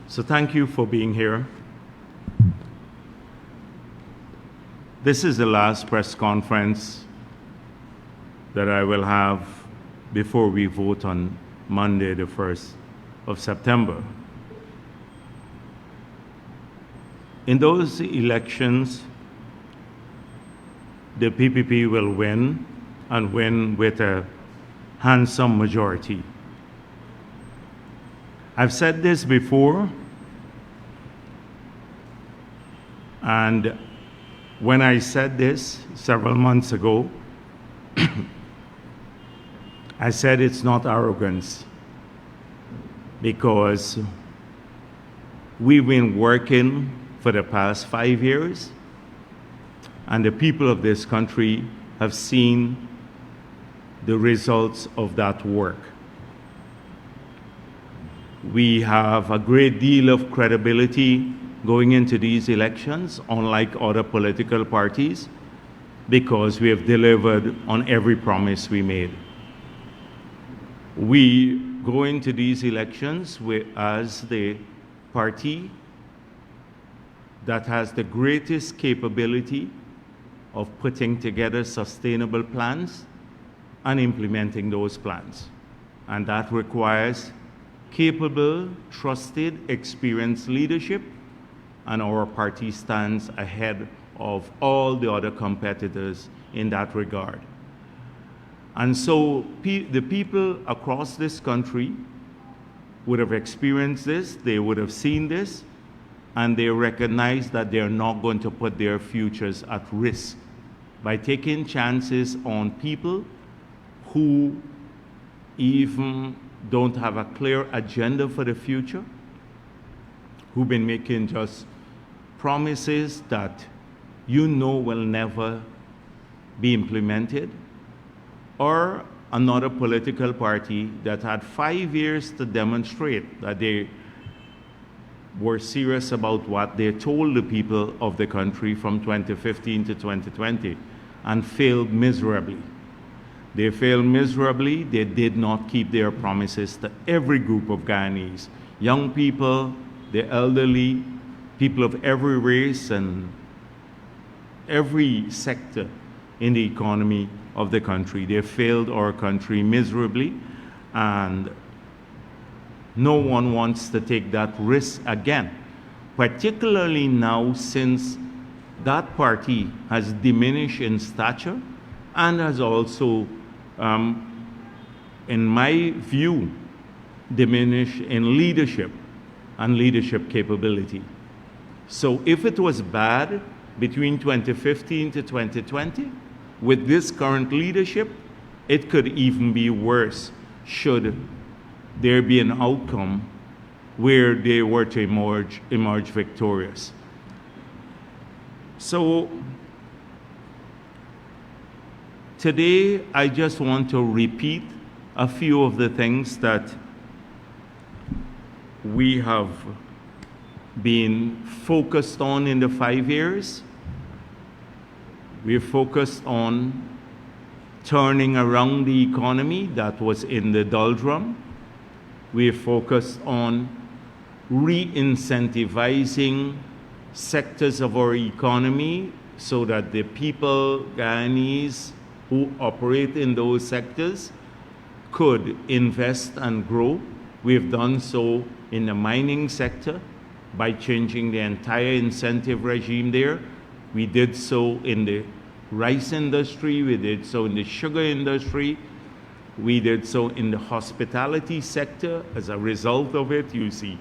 So thank you for being here. This is the last press conference that I will have before we vote on Monday, the 1st of September. In those elections, the PPP will win, and win with a handsome majority. I've said this before, and when I said this several months ago, I said it's not arrogance, because we've been working for the past 5 years, and the people of this country have seen the results of that work. We have a great deal of credibility going into these elections, unlike other political parties, because we have delivered on every promise we made. We go into these elections as the party that has the greatest capability of putting together sustainable plans and implementing those plans. And that requires capable, trusted, experienced leadership, and our party stands ahead of all the other competitors in that regard. And so the people across this country would have experienced this, they would have seen this, and they recognize that they're not going to put their futures at risk by taking chances on people who even don't have a clear agenda for the future, who've been making just promises that you know will never be implemented, or another political party that had 5 years to demonstrate that they were serious about what they told the people of the country from 2015 to 2020 and failed miserably. They failed miserably. They did not keep their promises to every group of Guyanese, young people, the elderly, people of every race and every sector in the economy of the country. They failed our country miserably, and no one wants to take that risk again, particularly now since that party has diminished in stature and has also, in my view, diminished in leadership and leadership capability. So if it was bad between 2015 to 2020, with this current leadership, it could even be worse should there be an outcome where they were to emerge victorious. So today, I just want to repeat a few of the things that we have been focused on in the 5 years. We're focused on turning around the economy that was in the doldrum. We're focused on re-incentivizing sectors of our economy so that the people, Guyanese, who operate in those sectors could invest and grow. We've done so in the mining sector by changing the entire incentive regime there. We did so in the rice industry, we did so in the sugar industry, we did so in the hospitality sector. As a result of it, you see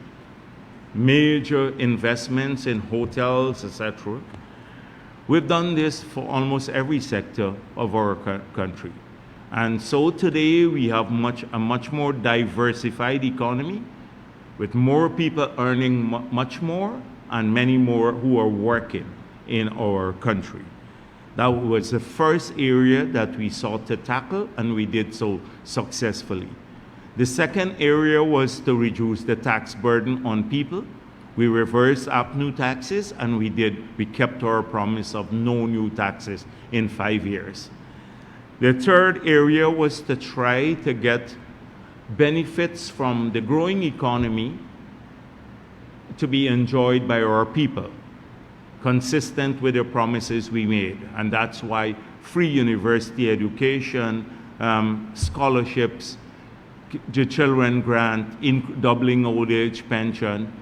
major investments in hotels, etc. We've done this for almost every sector of our country. And so today we have a much more diversified economy with more people earning much more and many more who are working in our country. That was the first area that we sought to tackle, and we did so successfully. The second area was to reduce the tax burden on people. We reversed up new taxes, and we kept our promise of no new taxes in 5 years. The third area was to try to get benefits from the growing economy to be enjoyed by our people, consistent with the promises we made. And that's why free university education, scholarships, the children grant, doubling old age pension,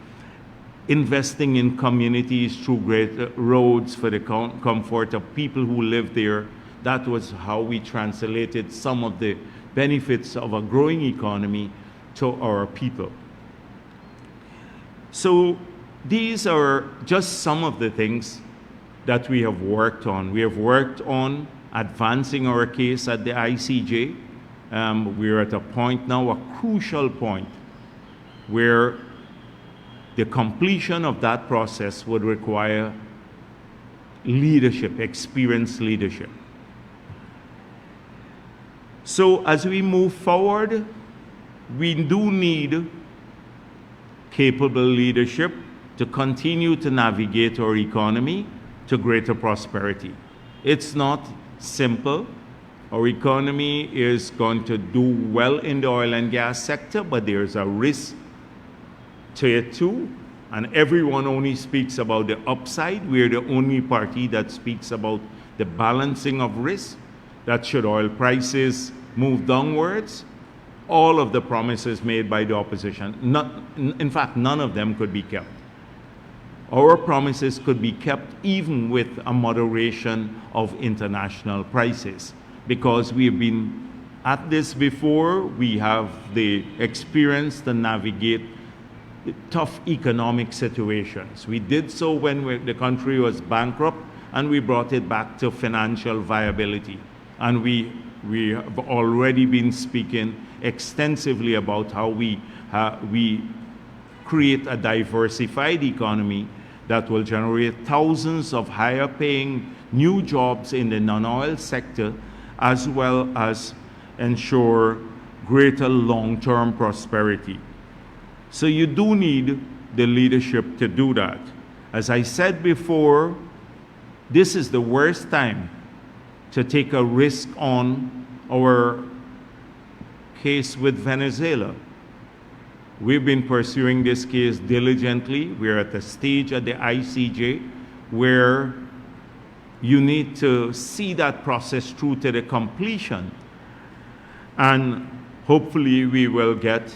investing in communities through greater roads for the comfort of people who live there. That was how we translated some of the benefits of a growing economy to our people. So these are just some of the things that we have worked on. We have worked on advancing our case at the ICJ. We're at a point now, a crucial point, where the completion of that process would require leadership, experienced leadership. So as we move forward, we do need capable leadership to continue to navigate our economy to greater prosperity. It's not simple. Our economy is going to do well in the oil and gas sector, but there's a risk to it too. And everyone only speaks about the upside. We're the only party that speaks about the balancing of risk, that should oil prices move downwards, all of the promises made by the opposition, in fact, none of them could be kept. Our promises could be kept even with a moderation of international prices, because we've been at this before. We have the experience to navigate tough economic situations. We did so when the country was bankrupt, and we brought it back to financial viability. And we have already been speaking extensively about how we create a diversified economy that will generate thousands of higher paying new jobs in the non-oil sector, as well as ensure greater long-term prosperity. So you do need the leadership to do that. As I said before, this is the worst time to take a risk on our case with Venezuela. We've been pursuing this case diligently. We're at a stage at the ICJ where you need to see that process through to the completion. And hopefully we will get,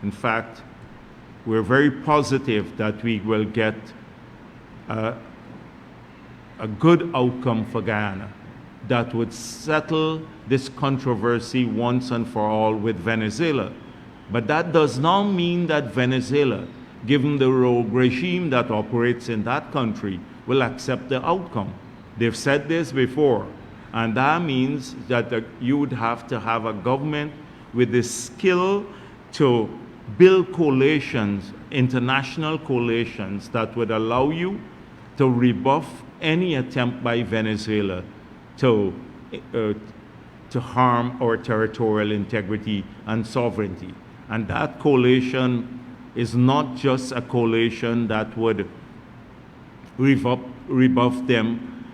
in fact, we're very positive that we will get a good outcome for Guyana that would settle this controversy once and for all with Venezuela. But that does not mean that Venezuela, given the rogue regime that operates in that country, will accept the outcome. They've said this before, and that means that you would have to have a government with the skill to build coalitions, international coalitions, that would allow you to rebuff any attempt by Venezuela to harm our territorial integrity and sovereignty. And that coalition is not just a coalition that would rebuff them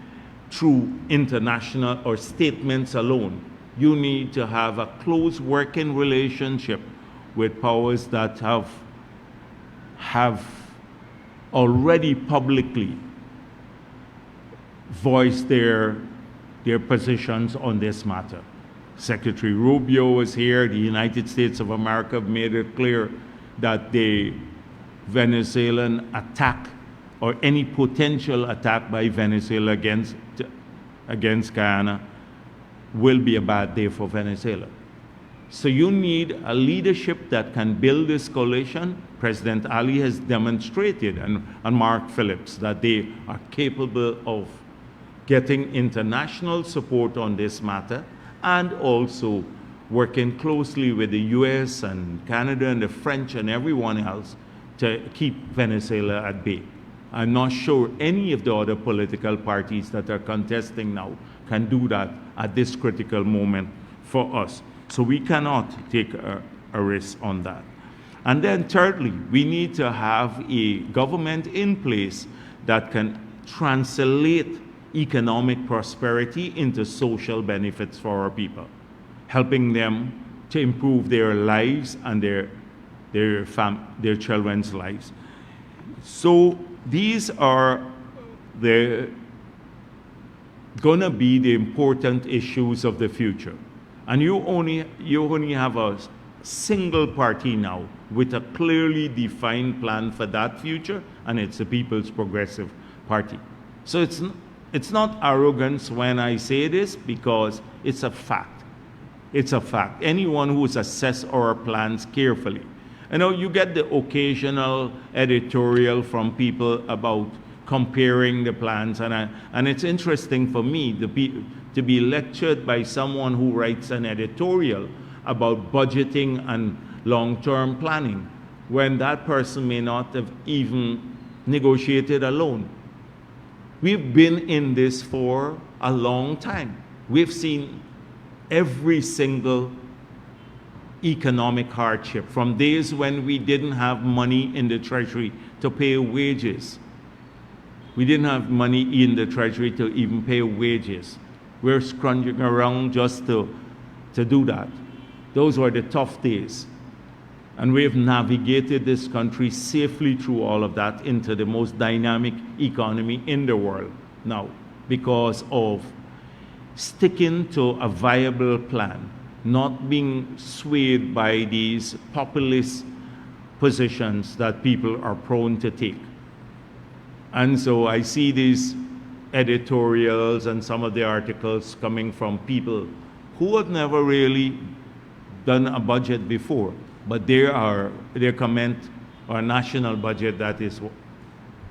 through international or statements alone. You need to have a close working relationship with powers that have already publicly voiced their positions on this matter. Secretary Rubio was here. The United States of America made it clear that the Venezuelan attack, or any potential attack by Venezuela against Guyana, will be a bad day for Venezuela. So you need a leadership that can build this coalition. President Ali has demonstrated, and Mark Phillips, that they are capable of getting international support on this matter, and also working closely with the US and Canada and the French and everyone else to keep Venezuela at bay. I'm not sure any of the other political parties that are contesting now can do that at this critical moment for us. So we cannot take a risk on that. And then thirdly, we need to have a government in place that can translate economic prosperity into social benefits for our people, helping them to improve their lives and their children's lives. So these are the gonna be the important issues of the future. And you only have a single party now with a clearly defined plan for that future, and it's the People's Progressive Party. So it's not arrogance when I say this, because it's a fact. It's a fact. Anyone who's assessed our plans carefully. You know, you get the occasional editorial from people about comparing the plans, and it's interesting for me to be lectured by someone who writes an editorial about budgeting and long-term planning, when that person may not have even negotiated a loan. We've been in this for a long time. We've seen every single economic hardship, from days when we didn't have money in the treasury to pay wages. We didn't have money in the treasury to even pay wages. We're scrounging around just to do that. Those were the tough days. And we have navigated this country safely through all of that into the most dynamic economy in the world now, because of sticking to a viable plan, not being swayed by these populist positions that people are prone to take. And so I see these editorials and some of the articles coming from people who have never really done a budget before, but their comment, or national budget, that is what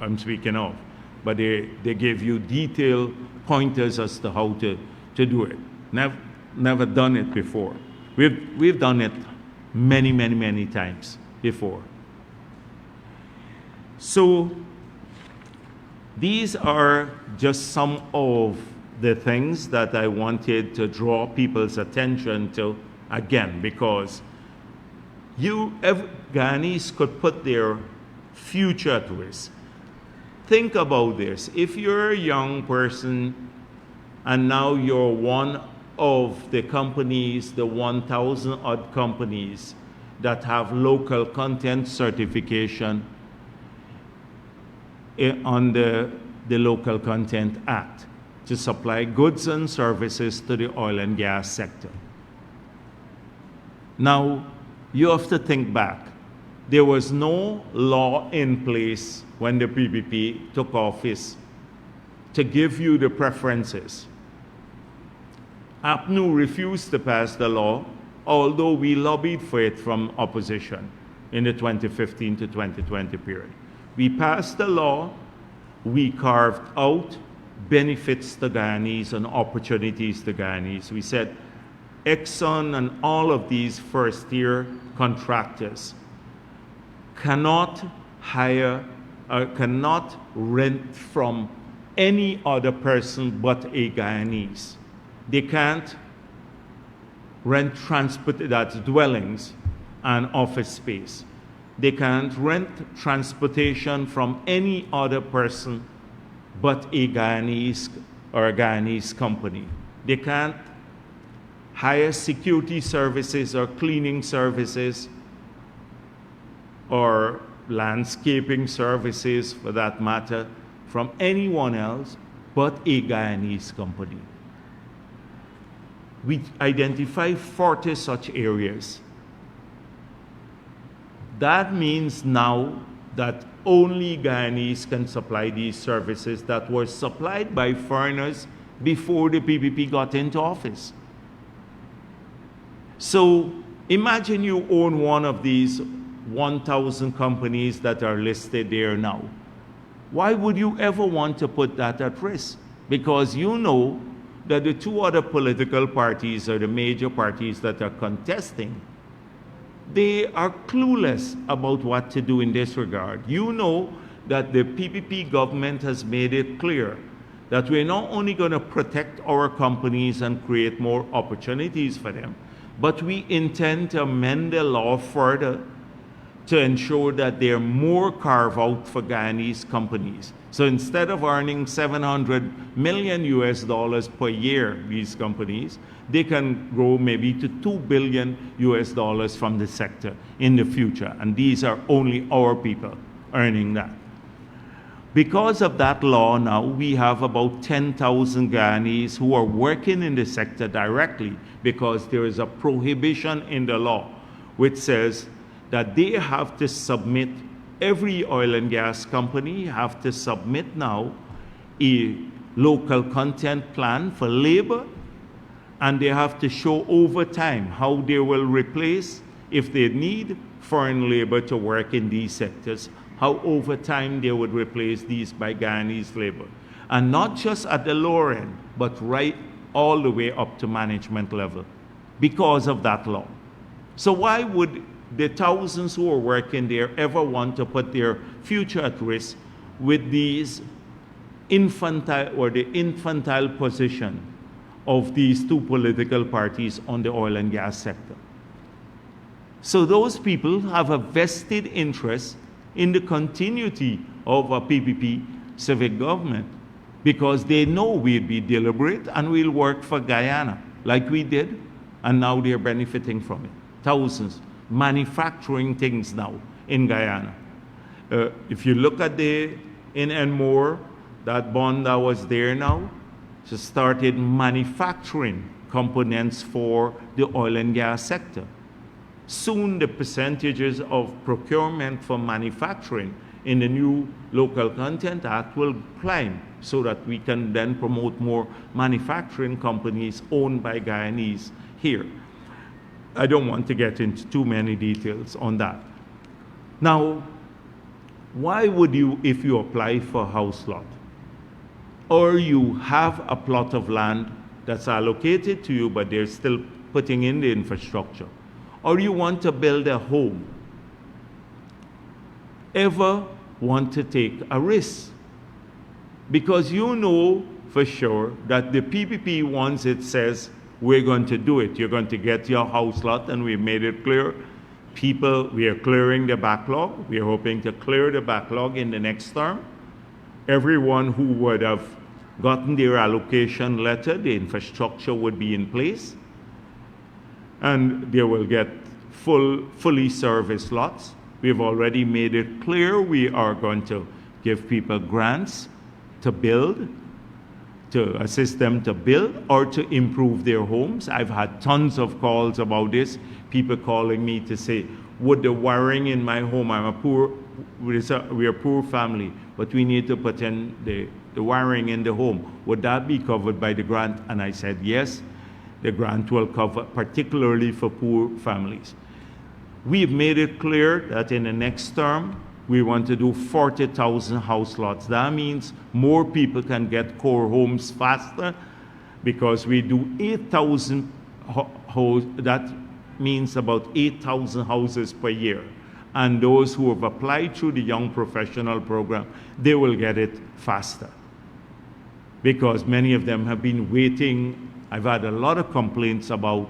I'm speaking of, but they give you detailed pointers as to how to do it. Never done it before. We've done it many times before. So these are just some of the things that I wanted to draw people's attention to, again, because Guyanese could put their future at risk. Think about this. If you're a young person and now you're one of the companies, the 1,000 odd companies that have local content certification under the Local Content Act to supply goods and services to the oil and gas sector. Now, you have to think back. There was no law in place when the PPP took office to give you the preferences. APNU refused to pass the law, although we lobbied for it from opposition in the 2015 to 2020 period. We passed the law, we carved out benefits to Guyanese and opportunities to Guyanese. We said Exxon and all of these first-tier contractors cannot hire or cannot rent from any other person but a Guyanese. They can't rent that's dwellings and office space. They can't rent transportation from any other person but a Guyanese or a Guyanese company. They can't hire security services or cleaning services or landscaping services, for that matter, from anyone else but a Guyanese company. We identify 40 such areas. That means now that only Guyanese can supply these services that were supplied by foreigners before the PPP got into office. So imagine you own one of these 1,000 companies that are listed there now. Why would you ever want to put that at risk? Because you know that the two other political parties, or the major parties that are contesting, they are clueless about what to do in this regard. You know that the PPP government has made it clear that we're not only going to protect our companies and create more opportunities for them, but we intend to amend the law further to ensure that there are more carved out for Guyanese companies. So instead of earning $700 million US per year, these companies, they can grow maybe to $2 billion US from the sector in the future. And these are only our people earning that. Because of that law now, we have about 10,000 Guyanese who are working in the sector directly because there is a prohibition in the law which says that they have to submit, every oil and gas company have to submit now a local content plan for labor, and they have to show over time how they will replace, if they need foreign labor to work in these sectors, how over time they would replace these by Guyanese labor. And not just at the lower end, but right all the way up to management level because of that law. So why would the thousands who are working there ever want to put their future at risk with these infantile or the infantile position of these two political parties on the oil and gas sector? So those people have a vested interest in the continuity of a PPP civic government because they know we'll be deliberate and we'll work for Guyana like we did, and now they're benefiting from it. Thousands manufacturing things now in Guyana. If you look at the in More, that bond that was there now, just started manufacturing components for the oil and gas sector. Soon the percentages of procurement for manufacturing in the new Local Content Act will climb so that we can then promote more manufacturing companies owned by Guyanese here. I don't want to get into too many details on that. Now, why would you, if you apply for a house lot, or you have a plot of land that's allocated to you but they're still putting in the infrastructure, or you want to build a home, ever want to take a risk? Because you know for sure that the PPP, once it says we're going to do it, you're going to get your house lot, and we've made it clear, people, we are clearing the backlog. We are hoping to clear the backlog in the next term. Everyone who would have gotten their allocation letter, the infrastructure would be in place, and they will get fully serviced lots. We've already made it clear we are going to give people grants to build, to assist them to build or to improve their homes. I've had tons of calls about this, people calling me to say, would the wiring in my home, we're a poor family, but we need to put in the wiring in the home, would that be covered by the grant? And I said, yes. The grant will cover, particularly for poor families. We've made it clear that in the next term, we want to do 40,000 house lots. That means more people can get core homes faster because we do 8,000 houses. That means about 8,000 houses per year. And those who have applied through the Young Professional Program, they will get it faster because many of them have been waiting. I've had a lot of complaints about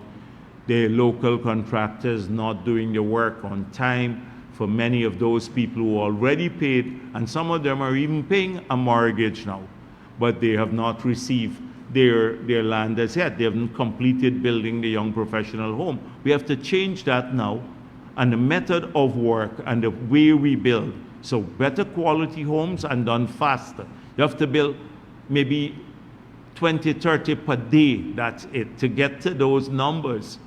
the local contractors not doing the work on time for many of those people who already paid, and some of them are even paying a mortgage now, but they have not received their land as yet. They haven't completed building the young professional home. We have to change that now, and the method of work and the way we build. So better quality homes and done faster. You have to build maybe 20, 30 per day, that's it, to get to those numbers.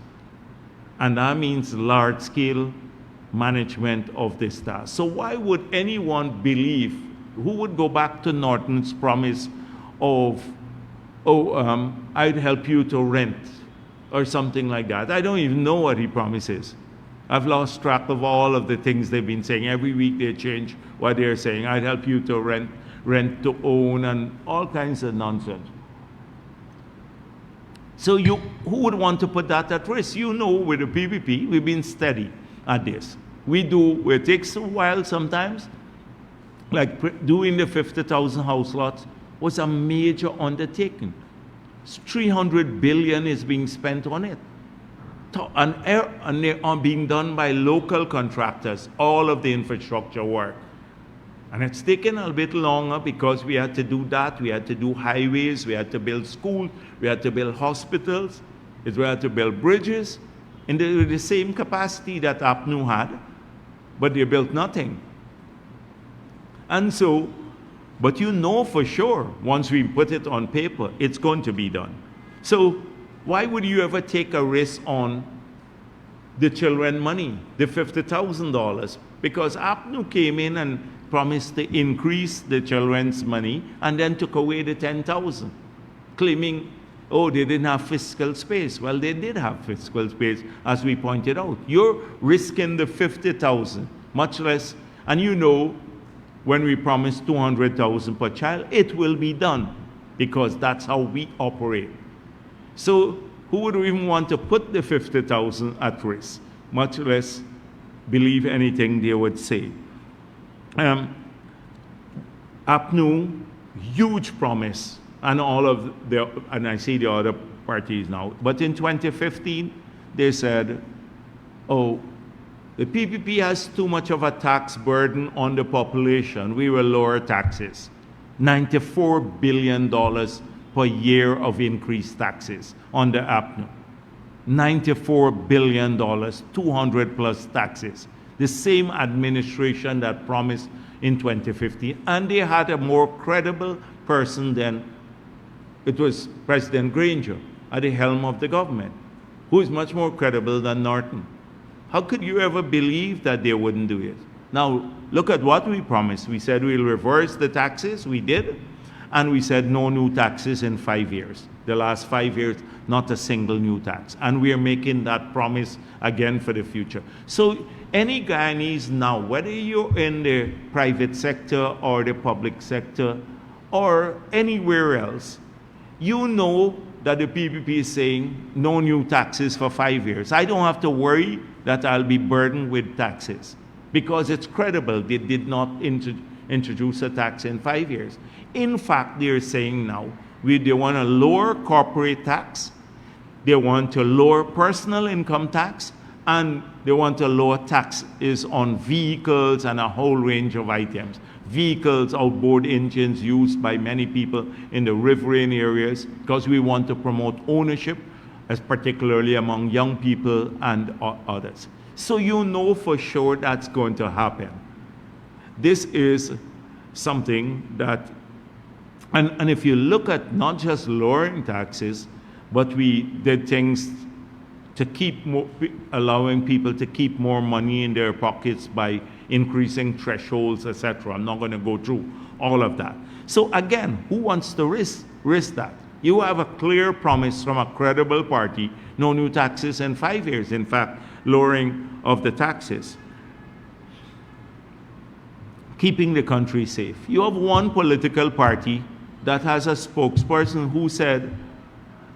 And that means large-scale management of this task. So why would anyone believe, who would go back to Norton's promise of, I'd help you to rent, or something like that? I don't even know what he promises. I've lost track of all of the things they've been saying. Every week they change what they're saying. I'd help you to rent to own, and all kinds of nonsense. So who would want to put that at risk? You know, with the PPP, we've been steady at this. It takes a while sometimes. Like doing the 50,000 house lots was a major undertaking. 300 billion is being spent on it. And they are being done by local contractors, all of the infrastructure work. And it's taken a bit longer because we had to do that. We had to do highways, we had to build schools, we had to build hospitals, we had to build bridges in the same capacity that APNU had, but they built nothing. And so, but you know for sure, once we put it on paper, it's going to be done. So why would you ever take a risk on the children money, the $50,000? Because APNU came in and promised to increase the children's money and then took away the 10,000, claiming, oh, they didn't have fiscal space. Well, they did have fiscal space, as we pointed out. You're risking the 50,000, much less, and you know, when we promise 200,000 per child, it will be done, because that's how we operate. So who would even want to put the 50,000 at risk, much less believe anything they would say? APNU, huge promise, and all of the, and I see the other parties now, but in 2015, they said, oh, the PPP has too much of a tax burden on the population. We will lower taxes. $94 billion per year of increased taxes on the APNU. $94 billion, 200 plus taxes. The same administration that promised in 2015. And they had a more credible person than, it was President Granger at the helm of the government, who is much more credible than Norton. How could you ever believe that they wouldn't do it? Now, look at what we promised. We said we'll reverse the taxes. We did. And we said no new taxes in 5 years. The last 5 years, not a single new tax. And we are making that promise again for the future. So any Guyanese now, whether you're in the private sector or the public sector or anywhere else, you know that the PPP is saying no new taxes for 5 years. I don't have to worry that I'll be burdened with taxes, because it's credible. They did not introduce a tax in 5 years. In fact, they're saying now they want to lower corporate tax, they want to lower personal income tax, and they want to lower taxes on vehicles and a whole range of items. Vehicles, outboard engines used by many people in the riverine areas, because we want to promote ownership, as particularly among young people and others. So you know for sure that's going to happen. This is something that, and if you look at not just lowering taxes, but we did things to keep more, allowing people to keep more money in their pockets by increasing thresholds, etc. I'm not going to go through all of that. So again, who wants to risk that? You have a clear promise from a credible party, no new taxes in 5 years. In fact, lowering of the taxes. Keeping the country safe. You have one political party that has a spokesperson who said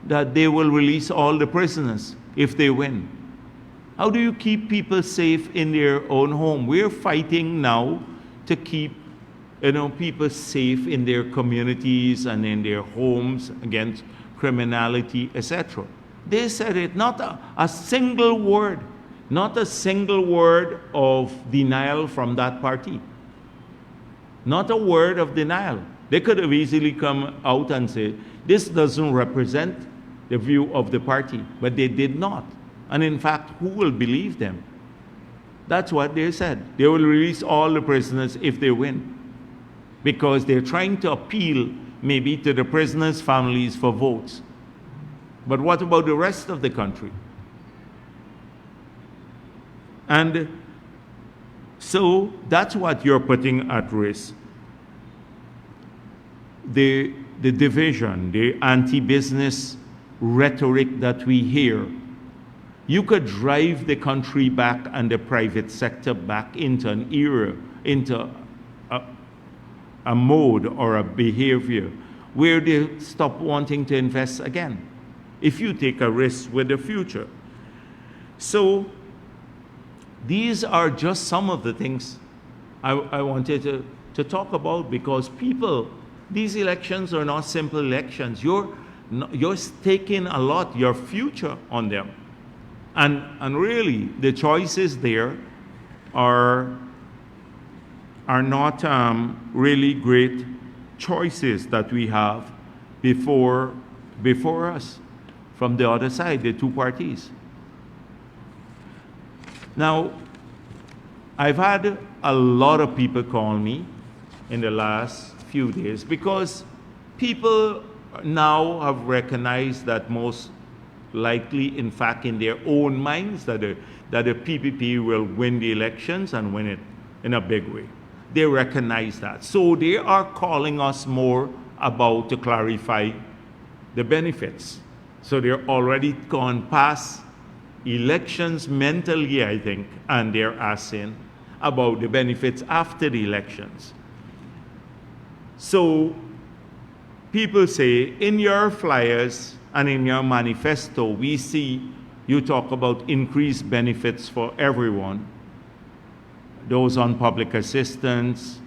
that they will release all the prisoners if they win. How do you keep people safe in their own home? We're fighting now to keep people safe in their communities and in their homes against criminality, etc. They said it, not a single word, not a single word of denial from that party. Not a word of denial. They could have easily come out and said, this doesn't represent the view of the party, but they did not. And in fact, who will believe them? That's what they said. They will release all the prisoners if they win, because they're trying to appeal maybe to the prisoners' families for votes. But what about the rest of the country? And so that's what you're putting at risk. The division, the anti-business rhetoric that we hear. You could drive the country back and the private sector back into an era, into a mode or a behavior where they stop wanting to invest again, if you take a risk with the future. So these are just some of the things I wanted to talk about, because people, these elections are not simple elections. You're staking a lot, your future on them. And really, the choices there are not really great choices that we have before us from the other side, the two parties. Now, I've had a lot of people call me in the last few days, because people now have recognized that most likely, in fact, in their own minds, that the PPP will win the elections and win it in a big way. They recognize that. So they are calling us more about to clarify the benefits. So they're already gone past elections mentally, I think, and they're asking about the benefits after the elections. So people say, in your flyers and in your manifesto, we see you talk about increased benefits for everyone, those on public assistance,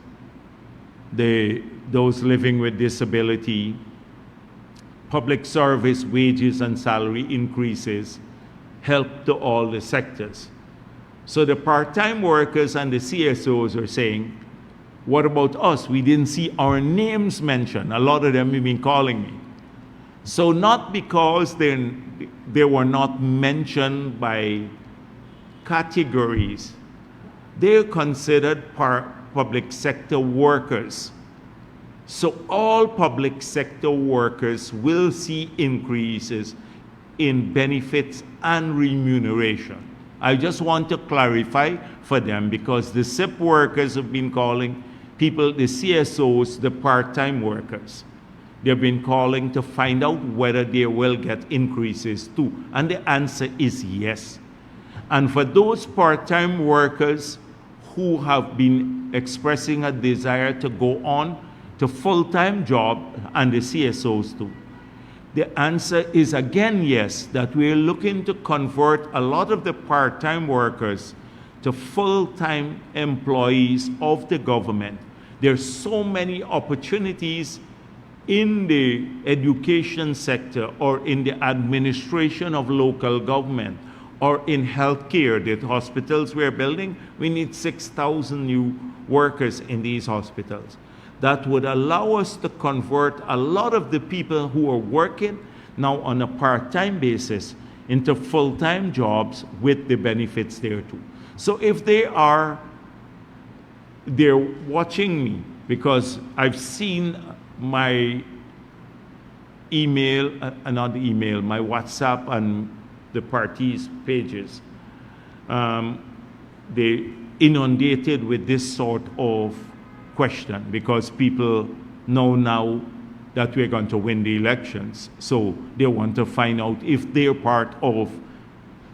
those living with disability, public service wages and salary increases, help to all the sectors. So the part-time workers and the CSOs are saying, what about us? We didn't see our names mentioned. A lot of them have been calling me. So not because they were not mentioned by categories, they're considered public sector workers. So all public sector workers will see increases in benefits and remuneration. I just want to clarify for them, because the SIP workers have been calling people, the CSOs, the part-time workers. They've been calling to find out whether they will get increases too. And the answer is yes. And for those part-time workers who have been expressing a desire to go on to full-time job, and the CSOs too, the answer is again yes, that we're looking to convert a lot of the part-time workers to full-time employees of the government. There's so many opportunities in the education sector or in the administration of local government or in healthcare. The hospitals we're building, we need 6,000 new workers in these hospitals. That would allow us to convert a lot of the people who are working now on a part-time basis into full-time jobs with the benefits there too. So if they're watching me, because I've seen my email, not email, my WhatsApp and the party's pages, they inundated with this sort of question, because people know now that we're going to win the elections. So they want to find out if they're part of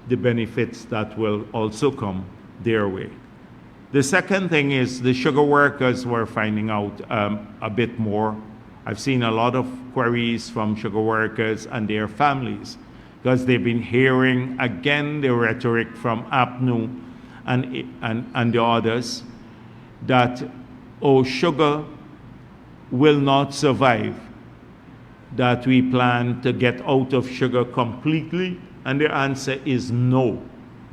the benefits that will also come their way. The second thing is the sugar workers were finding out a bit more. I've seen a lot of queries from sugar workers and their families, because they've been hearing again the rhetoric from APNU and the others that, oh, sugar will not survive, that we plan to get out of sugar completely, and the answer is no.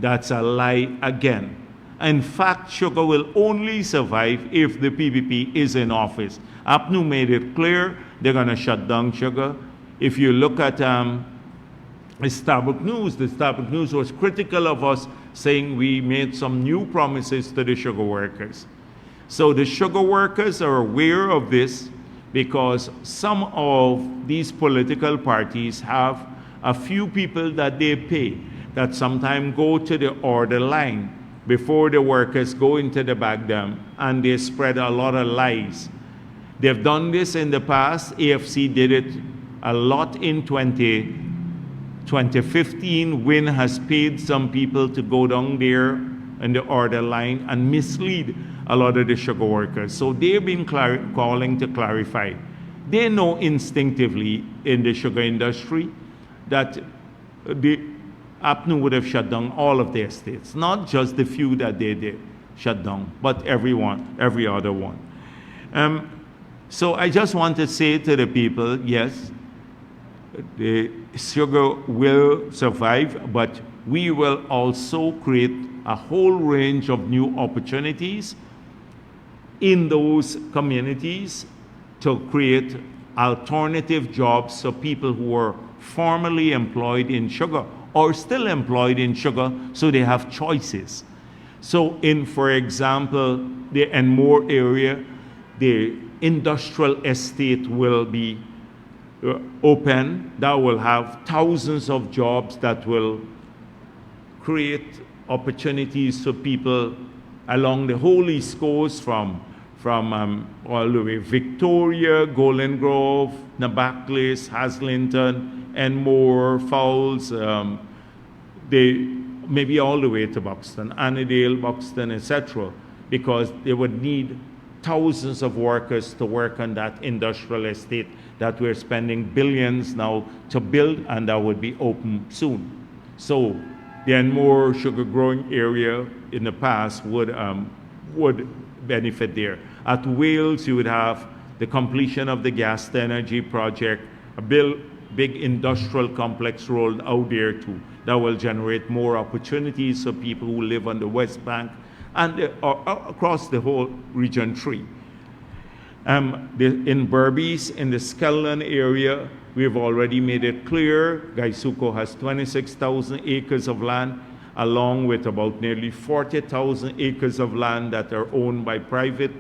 That's a lie again. In fact, sugar will only survive if the PPP is in office. APNU made it clear they're going to shut down sugar. If you look at the Starbuck News was critical of us, saying we made some new promises to the sugar workers. So the sugar workers are aware of this, because some of these political parties have a few people that they pay that sometimes go to the order line before the workers go into the back dam, and they spread a lot of lies. They've done this in the past. AFC did it a lot in 2015. WIN has paid some people to go down there in the order line and mislead a lot of the sugar workers. So they've been calling to clarify. They know instinctively in the sugar industry that the APNU would have shut down all of the estates, not just the few that they did shut down, but every other one. So I just want to say to the people, yes, the sugar will survive, but we will also create a whole range of new opportunities in those communities to create alternative jobs so people who are formerly employed in sugar or still employed in sugar, so they have choices. So in, for example, the Enmore area, the industrial estate will be open. That will have thousands of jobs that will create opportunities for people along the whole East Coast from all the way Victoria, Golden Grove, Nabaclis, Haslington, Enmore, Fowles, maybe all the way to Buxton, Annandale, Buxton, etc., because they would need thousands of workers to work on that industrial estate that we're spending billions now to build, and that would be open soon. So the Enmore sugar growing area in the past would benefit there. At Wales, you would have the completion of the gas to energy project, a big industrial complex rolled out there too. That will generate more opportunities for people who live on the West Bank and across the whole region 3. In Berbice, in the Skelton area, we've already made it clear Gaisuco has 26,000 acres of land, along with about nearly 40,000 acres of land that are owned by private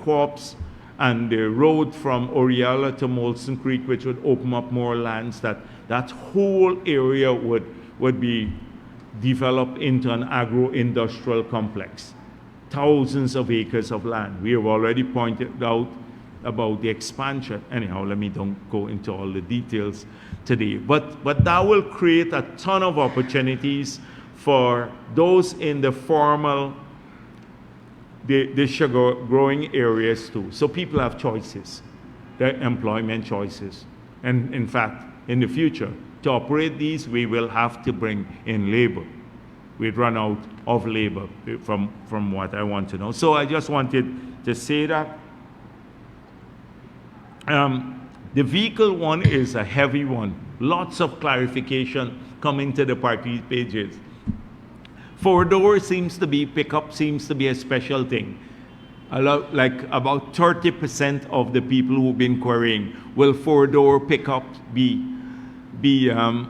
co-ops, and the road from Oriala to Molson Creek, which would open up more lands, that whole area would be developed into an agro-industrial complex. Thousands of acres of land. We have already pointed out about the expansion. Anyhow, let me don't go into all the details today. But that will create a ton of opportunities for those in the formal, the sugar growing areas too. So people have choices, their employment choices. And in fact, in the future, to operate these, we will have to bring in labor. We'd run out of labor from what I want to know. So I just wanted to say that. The vehicle one is a heavy one. Lots of clarification coming to the party pages. Four-door pickup seems to be a special thing. Like about 30% of the people who've been querying, will four-door pickup be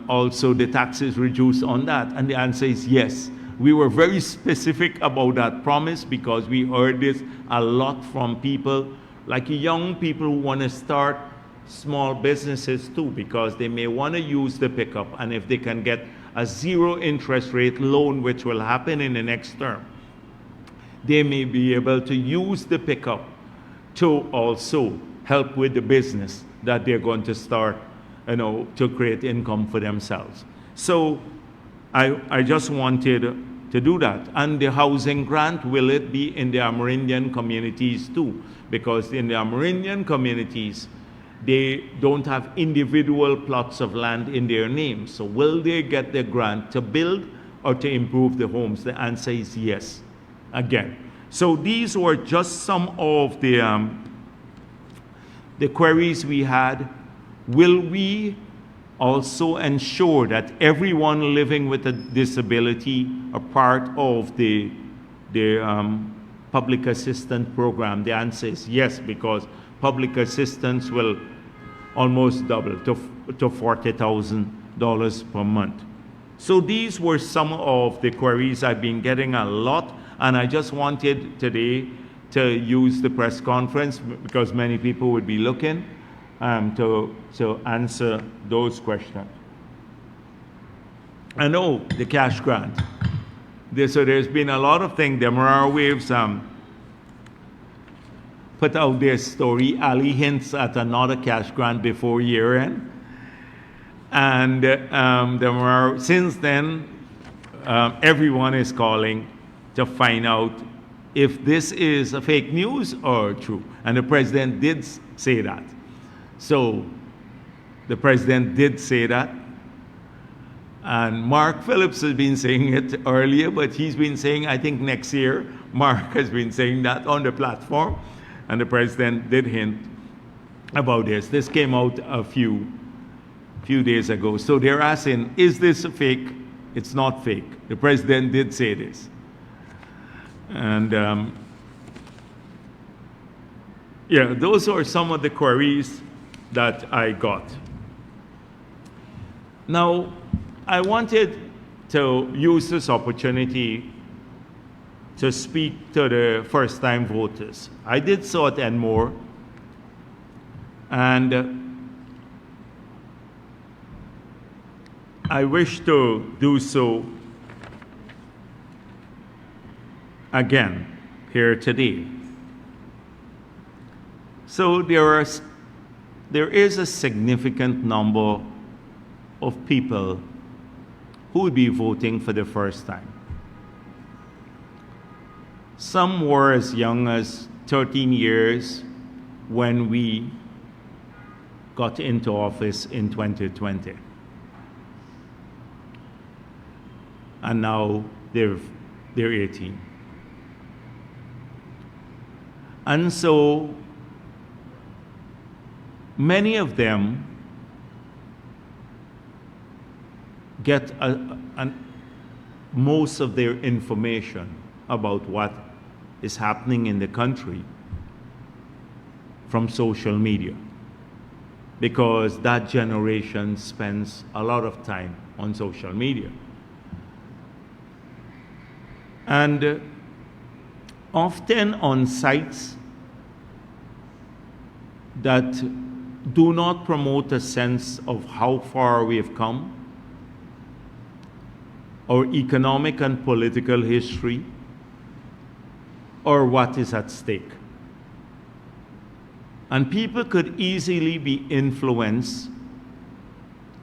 also the taxes reduced on that? And the answer is yes. We were very specific about that promise because we heard this a lot from people, like young people who want to start small businesses too, because they may want to use the pickup, and if they can get a zero interest rate loan, which will happen in the next term, they may be able to use the pickup to also help with the business that they're going to start, to create income for themselves. So I just wanted to do that. And the housing grant, will it be in the Amerindian communities too? Because in the Amerindian communities, they don't have individual plots of land in their name. So will they get the grant to build or to improve the homes? The answer is yes, again. So these were just some of the queries we had. Will we also ensure that everyone living with a disability are part of the public assistance program? The answer is yes, because public assistance will almost double to $40,000 per month. So these were some of the queries. I've been getting a lot, and I just wanted today to use the press conference, because many people would be looking, to answer those questions. I know the cash grant. So there's been a lot of things. The Demerara Waves put out their story. Ali hints at another cash grant before year end. And since then, everyone is calling to find out if this is a fake news or true. And the president did say that. So the president did say that. And Mark Phillips has been saying it earlier, but he's been saying, I think next year, Mark has been saying that on the platform. And the president did hint about this. This came out a few days ago. So they're asking, is this a fake? It's not fake. The president did say this. And yeah, those are some of the queries that I got. Now, I wanted to use this opportunity to speak to the first-time voters. I did so at Enmore, and I wish to do so again here today. So there is a significant number of people who will be voting for the first time. Some were as young as 13 years when we got into office in 2020. And now they're 18. And so many of them get most of their information about what is happening in the country from social media, because that generation spends a lot of time on social media. And often on sites that do not promote a sense of how far we have come, or economic and political history, or what is at stake. And people could easily be influenced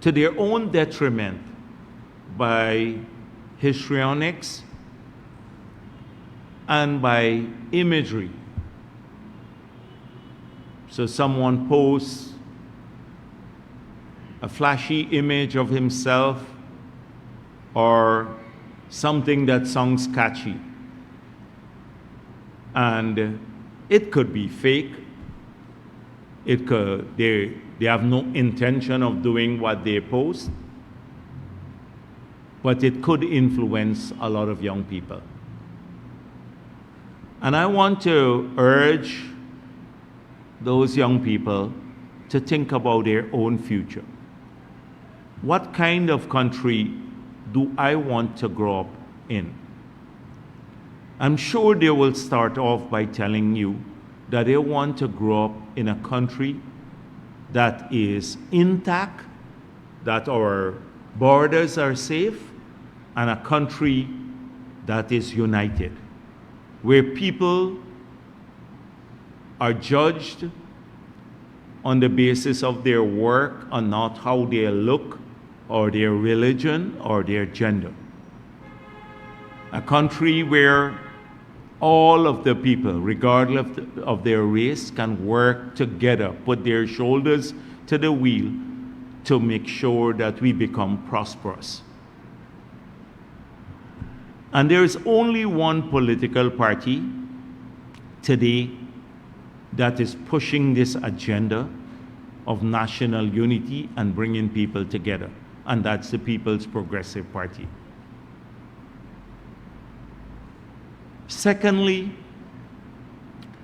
to their own detriment by histrionics and by imagery. So someone posts a flashy image of himself or something that sounds catchy. And it could be fake. They have no intention of doing what they post, but it could influence a lot of young people. And I want to urge those young people to think about their own future. What kind of country do I want to grow up in? I'm sure they will start off by telling you that they want to grow up in a country that is intact, that our borders are safe, and a country that is united, where people are judged on the basis of their work and not how they look or their religion or their gender. A country where all of the people, regardless of their race, can work together, put their shoulders to the wheel to make sure that we become prosperous. And there is only one political party today that is pushing this agenda of national unity and bringing people together, and that's the People's Progressive Party. Secondly,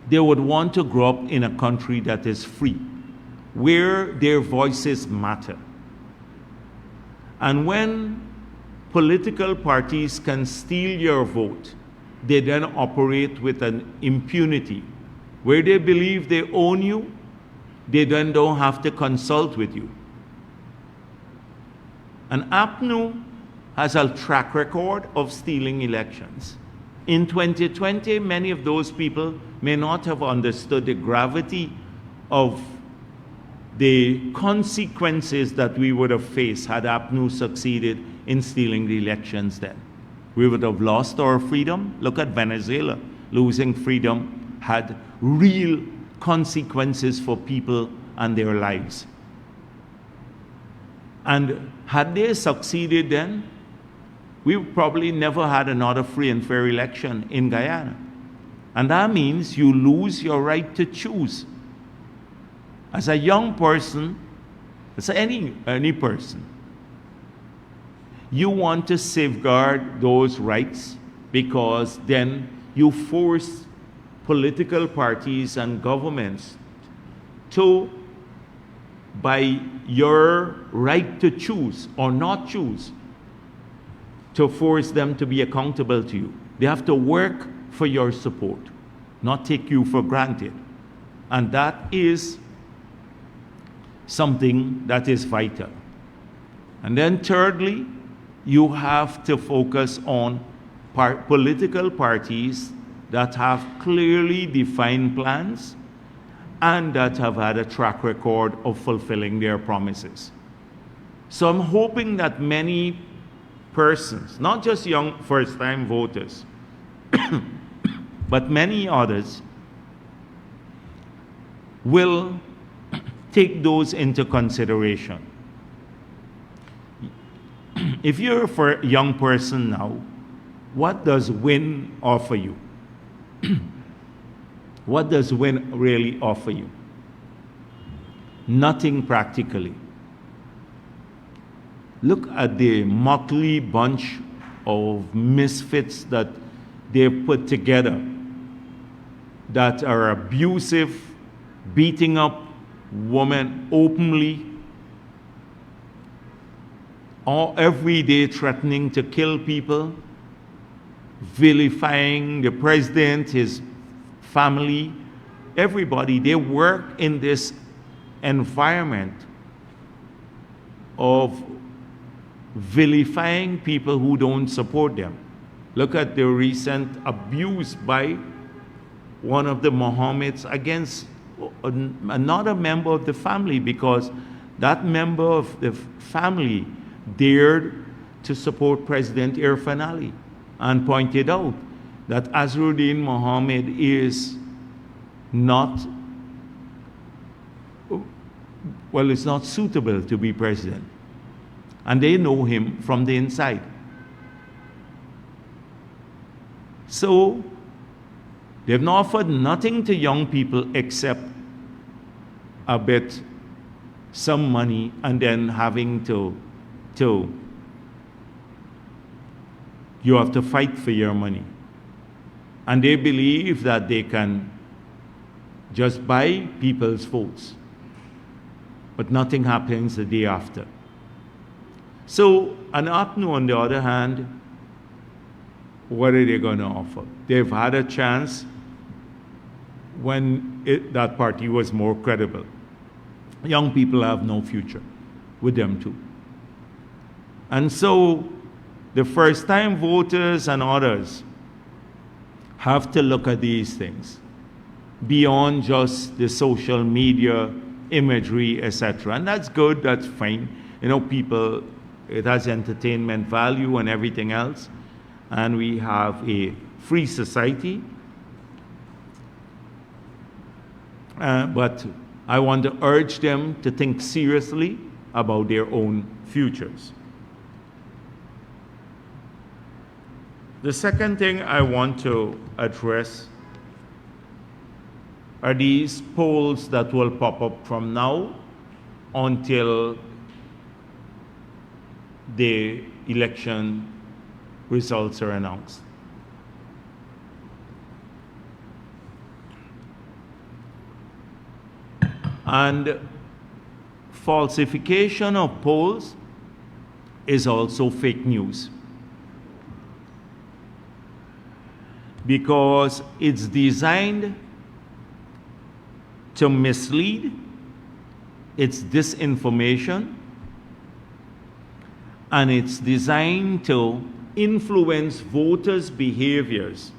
they would want to grow up in a country that is free, where their voices matter. And when political parties can steal your vote, they then operate with an impunity. Where they believe they own you, they then don't have to consult with you. And APNU has a track record of stealing elections. In 2020, many of those people may not have understood the gravity of the consequences that we would have faced had APNU succeeded in stealing the elections then. We would have lost our freedom. Look at Venezuela. Losing freedom had real consequences for people and their lives. And had they succeeded then, we probably never had another free and fair election in Guyana. And that means you lose your right to choose. As a young person, as any person, you want to safeguard those rights, because then you force political parties and governments to, by your right to choose or not choose, to force them to be accountable to you. They have to work for your support, not take you for granted. And that is something that is vital. And then thirdly, you have to focus on political parties that have clearly defined plans and that have had a track record of fulfilling their promises. So I'm hoping that many persons, not just young first-time voters, but many others, will take those into consideration. If you're a young person now, what does win offer you? What does win really offer you? Nothing practically. Look at the motley bunch of misfits that they've put together that are abusive, beating up women openly, or every day threatening to kill people, vilifying the president, his family, everybody. They work in this environment of vilifying people who don't support them. Look at the recent abuse by one of the Mohammeds against another member of the family, because that member of the family dared to support President Irfan Ali and pointed out that Azruddin Mohammed is not, well, it's not suitable to be president. And they know him from the inside. So they've not offered nothing to young people except a bit, some money, and then having to you have to fight for your money. And they believe that they can just buy people's votes, but nothing happens the day after. So an APNU, on the other hand, what are they going to offer? They've had a chance when that party was more credible. Young people have no future with them too. And so the first-time voters and others have to look at these things beyond just the social media imagery, etc. And that's good, that's fine. You know, people, it has entertainment value and everything else. And we have a free society. But I want to urge them to think seriously about their own futures. The second thing I want to address are these polls that will pop up from now until the election results are announced. And falsification of polls is also fake news, because it's designed to mislead, it's disinformation, and it's designed to influence voters' behaviors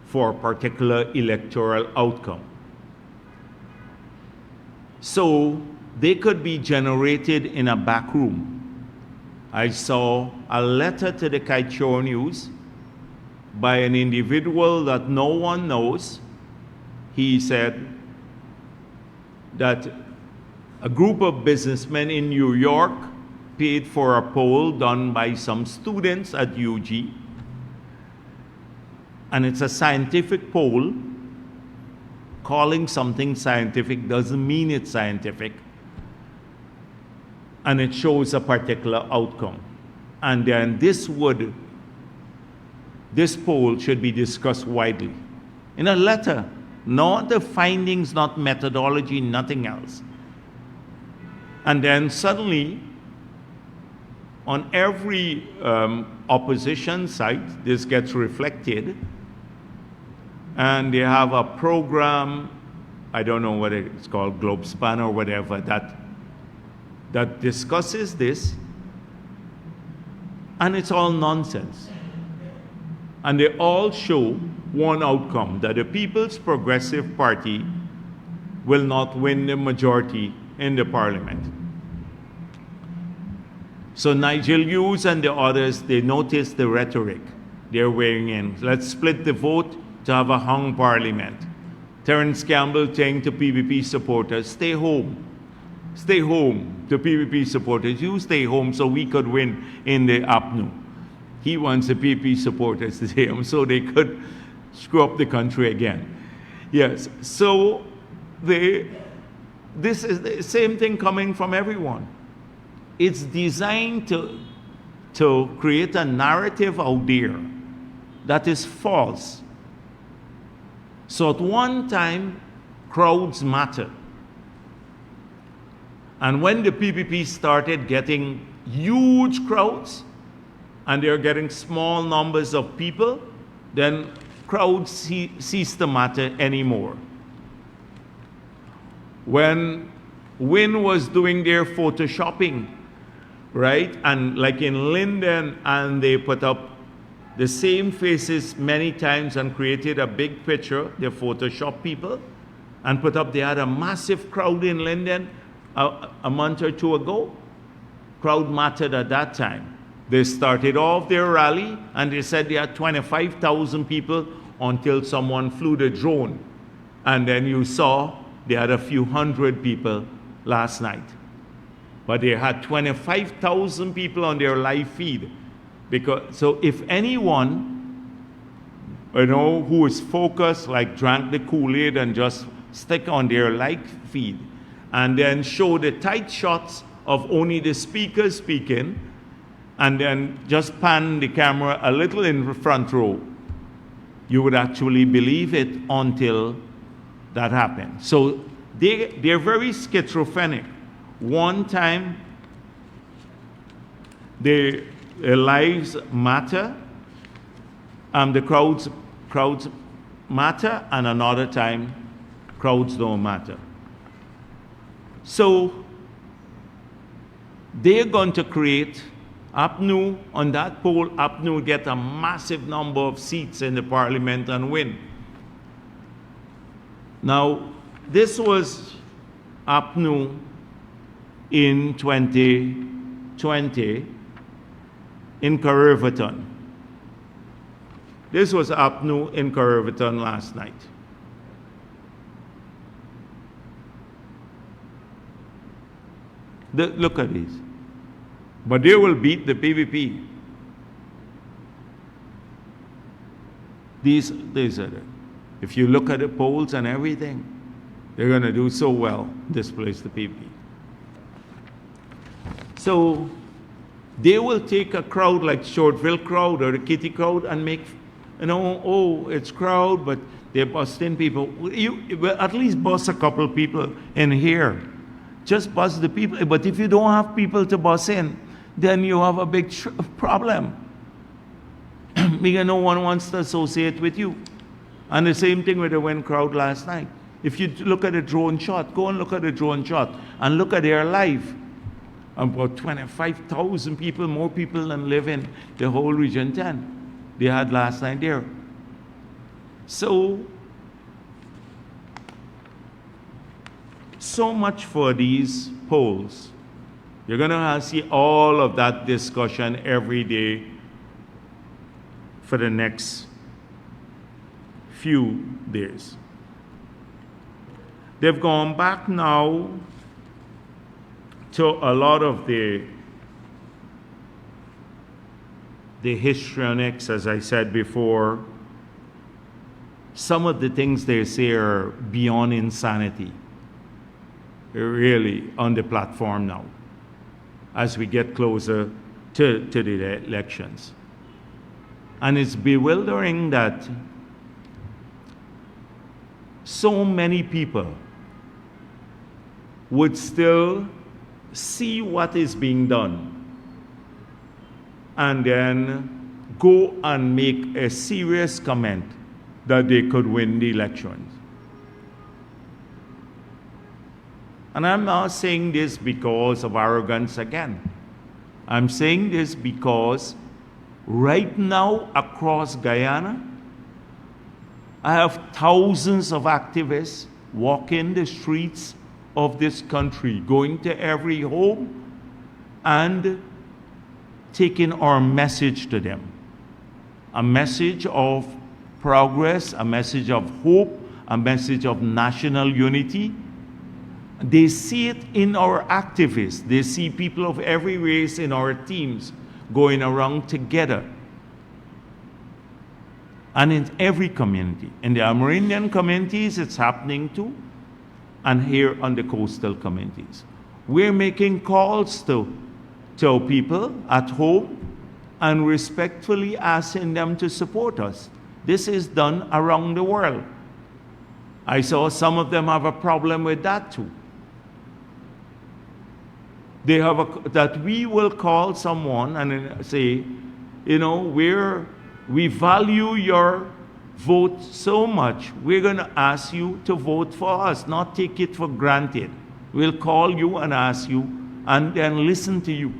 for a particular electoral outcome. So they could be generated in a back room. I saw a letter to the Kaichor News by an individual that no one knows. He said that a group of businessmen in New York paid for a poll done by some students at UG. And it's a scientific poll. Calling something scientific doesn't mean it's scientific. And it shows a particular outcome. And then this poll should be discussed widely. In a letter, not the findings, not methodology, nothing else. And then suddenly, on every opposition site, this gets reflected, and they have a program, I don't know what it's called, Globespan or whatever, that discusses this, and it's all nonsense. And they all show one outcome, that the People's Progressive Party will not win the majority in the parliament. So Nigel Hughes and the others, they noticed the rhetoric they're weighing in. Let's split the vote to have a hung parliament. Terence Campbell saying to PPP supporters, stay home. Stay home to PPP supporters. You stay home so we could win in the APNU. He wants the PPP supporters to stay home so they could screw up the country again. Yes, so this is the same thing coming from everyone. It's designed to create a narrative out there that is false. So at one time, crowds matter. And when the PPP started getting huge crowds, and they're getting small numbers of people, then crowds cease to matter anymore. When Wynne was doing their photoshopping, right? And like in Linden, and they put up the same faces many times and created a big picture, they Photoshop people, and put up, they had a massive crowd in Linden a month or two ago. Crowd mattered at that time. They started off their rally, and they said they had 25,000 people until someone flew the drone. And then you saw they had a few hundred people last night. But they had 25,000 people on their live feed. So if anyone, who is focused, like drank the Kool-Aid and just stick on their live feed, and then show the tight shots of only the speaker speaking, and then just pan the camera a little in the front row, you would actually believe it until that happened. So they're very schizophrenic. One time, their lives matter, the crowds matter, and another time, crowds don't matter. So they're going to create APNU. On that poll, APNU get a massive number of seats in the parliament and win. Now, this was APNU in 2020 in Carriverton. This was APNU in Carriverton last night. Look at these. But they will beat the PVP. These are the, if you look at the polls and everything, they're going to do so well, displace the PVP. So they will take a crowd like Shortville crowd or the Kitty crowd and make, oh, it's crowd, but they're busting people. You at least bust a couple people in here. Just bust the people. But if you don't have people to bust in, then you have a big problem. Because no one wants to associate with you. And the same thing with the Wynne crowd last night. If you look at the drone shot, go and look at the drone shot, and look at their live. About 25,000 people, more people than live in the whole Region 10. They had last night there. So much for these polls. You're going to see all of that discussion every day for the next few days. They've gone back now to a lot of the histrionics, as I said before. Some of the things they say are beyond insanity. They're really on the platform now as we get closer to the elections. And it's bewildering that so many people would still see what is being done and then go and make a serious comment that they could win the elections. And I'm not saying this because of arrogance again. I'm saying this because right now across Guyana, I have thousands of activists walking the streets of this country, going to every home and taking our message to them. A message of progress, a message of hope, a message of national unity. They see it in our activists. They see people of every race in our teams going around together. And in every community. In the Amerindian communities, it's happening too. And here on the coastal communities. We're making calls to people at home and respectfully asking them to support us. This is done around the world. I saw some of them have a problem with that too. They have that we will call someone and say, you know, we value your vote so much, we're going to ask you to vote for us, not take it for granted. We'll call you and ask you and then listen to you.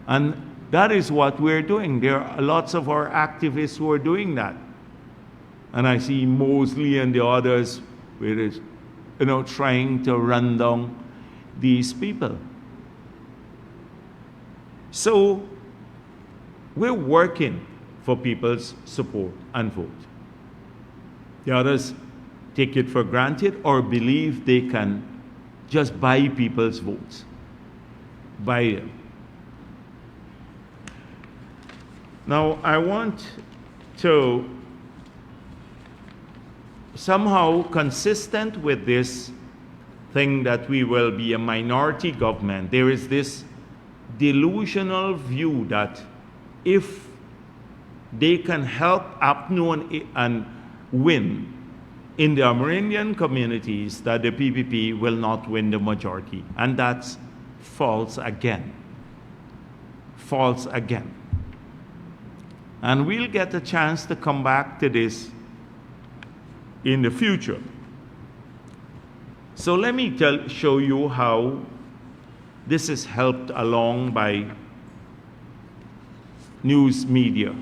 And that is what we're doing. There are lots of our activists who are doing that. And I see Mosley and the others, trying to run down these people. So we're working for people's support and vote. The others take it for granted or believe they can just buy people's votes. Buy them. Now, I want to somehow consistent with this thing that we will be a minority government, there is this delusional view that if they can help APNU and win in the Amerindian communities, that the PPP will not win the majority. And that's false again. False again. And we'll get a chance to come back to this in the future. So let me show you how this is helped along by news media.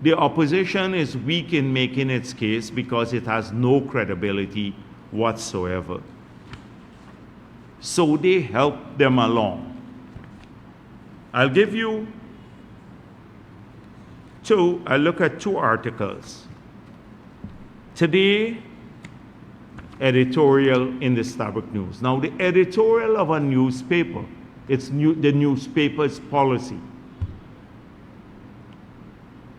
The opposition is weak in making its case because it has no credibility whatsoever. So they help them along. I'll give you I look at two articles. Today, editorial in the Starbuck News. Now, the editorial of a newspaper, it's the newspaper's policy.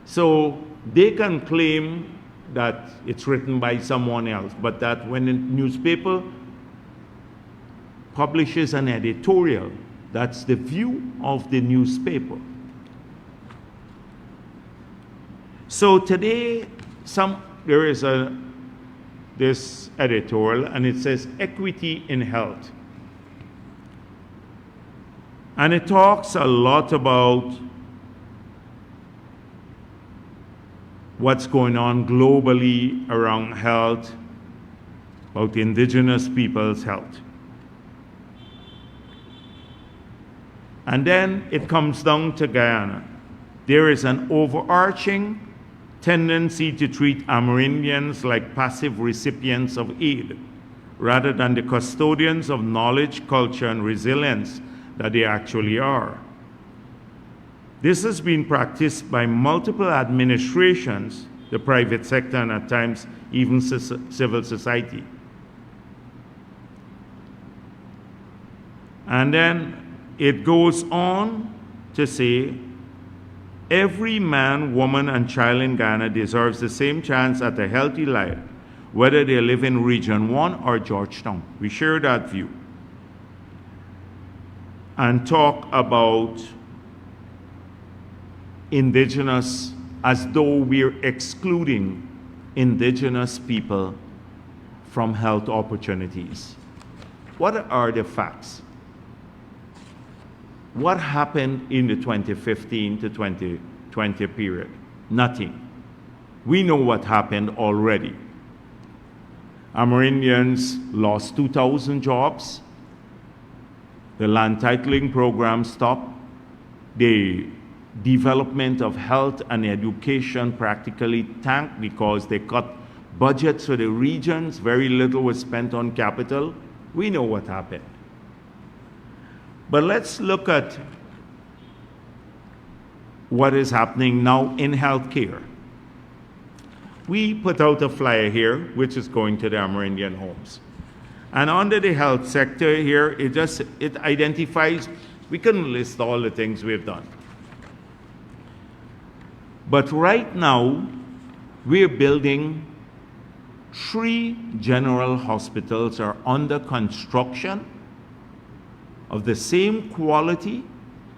So they can claim that it's written by someone else, but that when the newspaper publishes an editorial, that's the view of the newspaper. So today, there is this editorial, and it says equity in health. And it talks a lot about what's going on globally around health, about indigenous people's health. And then it comes down to Guyana. There is an overarching tendency to treat Amerindians like passive recipients of aid, rather than the custodians of knowledge, culture, and resilience that they actually are. This has been practiced by multiple administrations, the private sector, and at times even civil society. And then it goes on to say, every man, woman, and child in Guyana deserves the same chance at a healthy life, whether they live in Region 1 or Georgetown. We share that view. And talk about indigenous as though we're excluding indigenous people from health opportunities. What are the facts? What happened in the 2015 to 2020 period? Nothing. We know what happened already. Amerindians lost 2,000 jobs. The land titling program stopped. The development of health and education practically tanked because they cut budgets for the regions. Very little was spent on capital. We know what happened. But let's look at what is happening now in healthcare. We put out a flyer here, which is going to the Amerindian homes. And under the health sector here, it identifies, we couldn't list all the things we've done. But right now, we're building 3 general hospitals are under construction of the same quality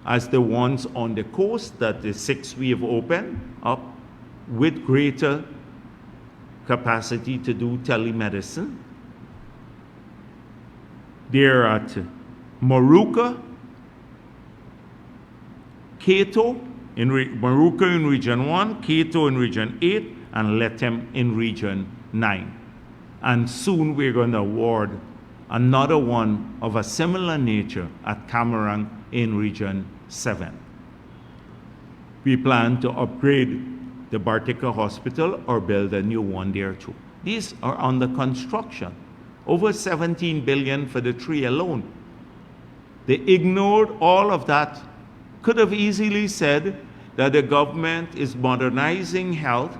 as the ones on the coast, that the 6 we have opened up, with greater capacity to do telemedicine. They're at Maruka, Cato, Maruka in Region 1, Cato in Region 8, and Letem in Region 9. And soon we're going to award another one of a similar nature at Camarang in Region 7. We plan to upgrade the Bartica Hospital or build a new one there too. These are under construction. Over 17 billion for the 3 alone. They ignored all of that. Could have easily said that the government is modernizing health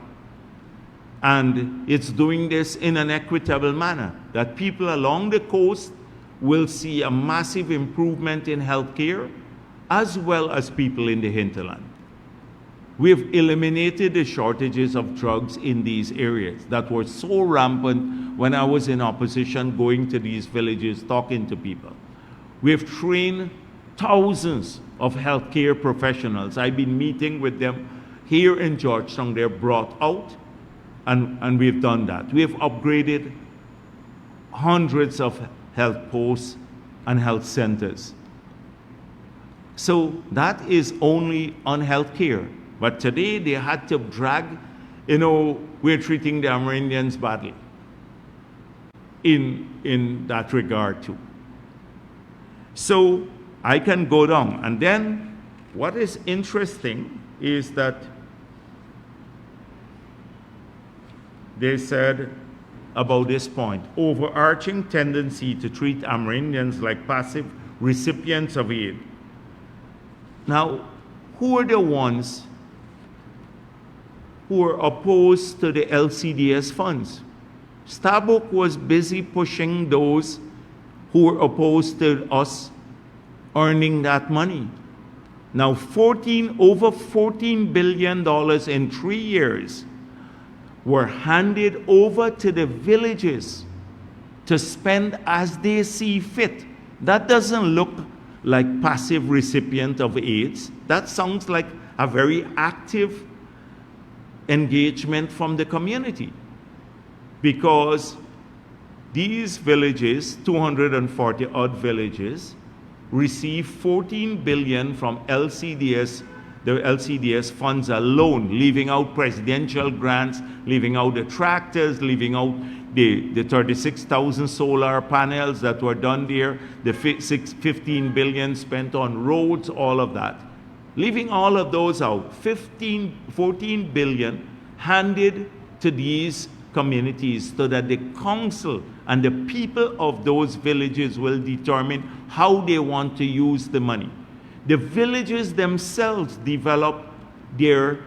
and it's doing this in an equitable manner, that people along the coast will see a massive improvement in healthcare as well as people in the hinterland. We've eliminated the shortages of drugs in these areas that were so rampant when I was in opposition, going to these villages, talking to people. We've trained thousands of healthcare professionals. I've been meeting with them here in Georgetown. They're brought out, and we've done that. We have upgraded hundreds of health posts and health centers. So that is only on healthcare. But today they had to drag, we're treating the Amerindians badly in that regard too. So I can go down. And then what is interesting is that they said about this point, overarching tendency to treat Amerindians like passive recipients of aid. Now, who are the ones who are opposed to the LCDS funds? Starbuck was busy pushing those who were opposed to us earning that money. Now over $14 billion in 3 years were handed over to the villages to spend as they see fit. That doesn't look like passive recipient of aids. That sounds like a very active engagement from the community, because these villages, 240 odd villages, receive 14 billion from LCDS, the LCDS funds alone, leaving out presidential grants, leaving out the tractors, leaving out the 36,000 solar panels that were done there, the 15 billion spent on roads, all of that. Leaving all of those out, 14 billion handed to these communities so that the council and the people of those villages will determine how they want to use the money. The villages themselves develop their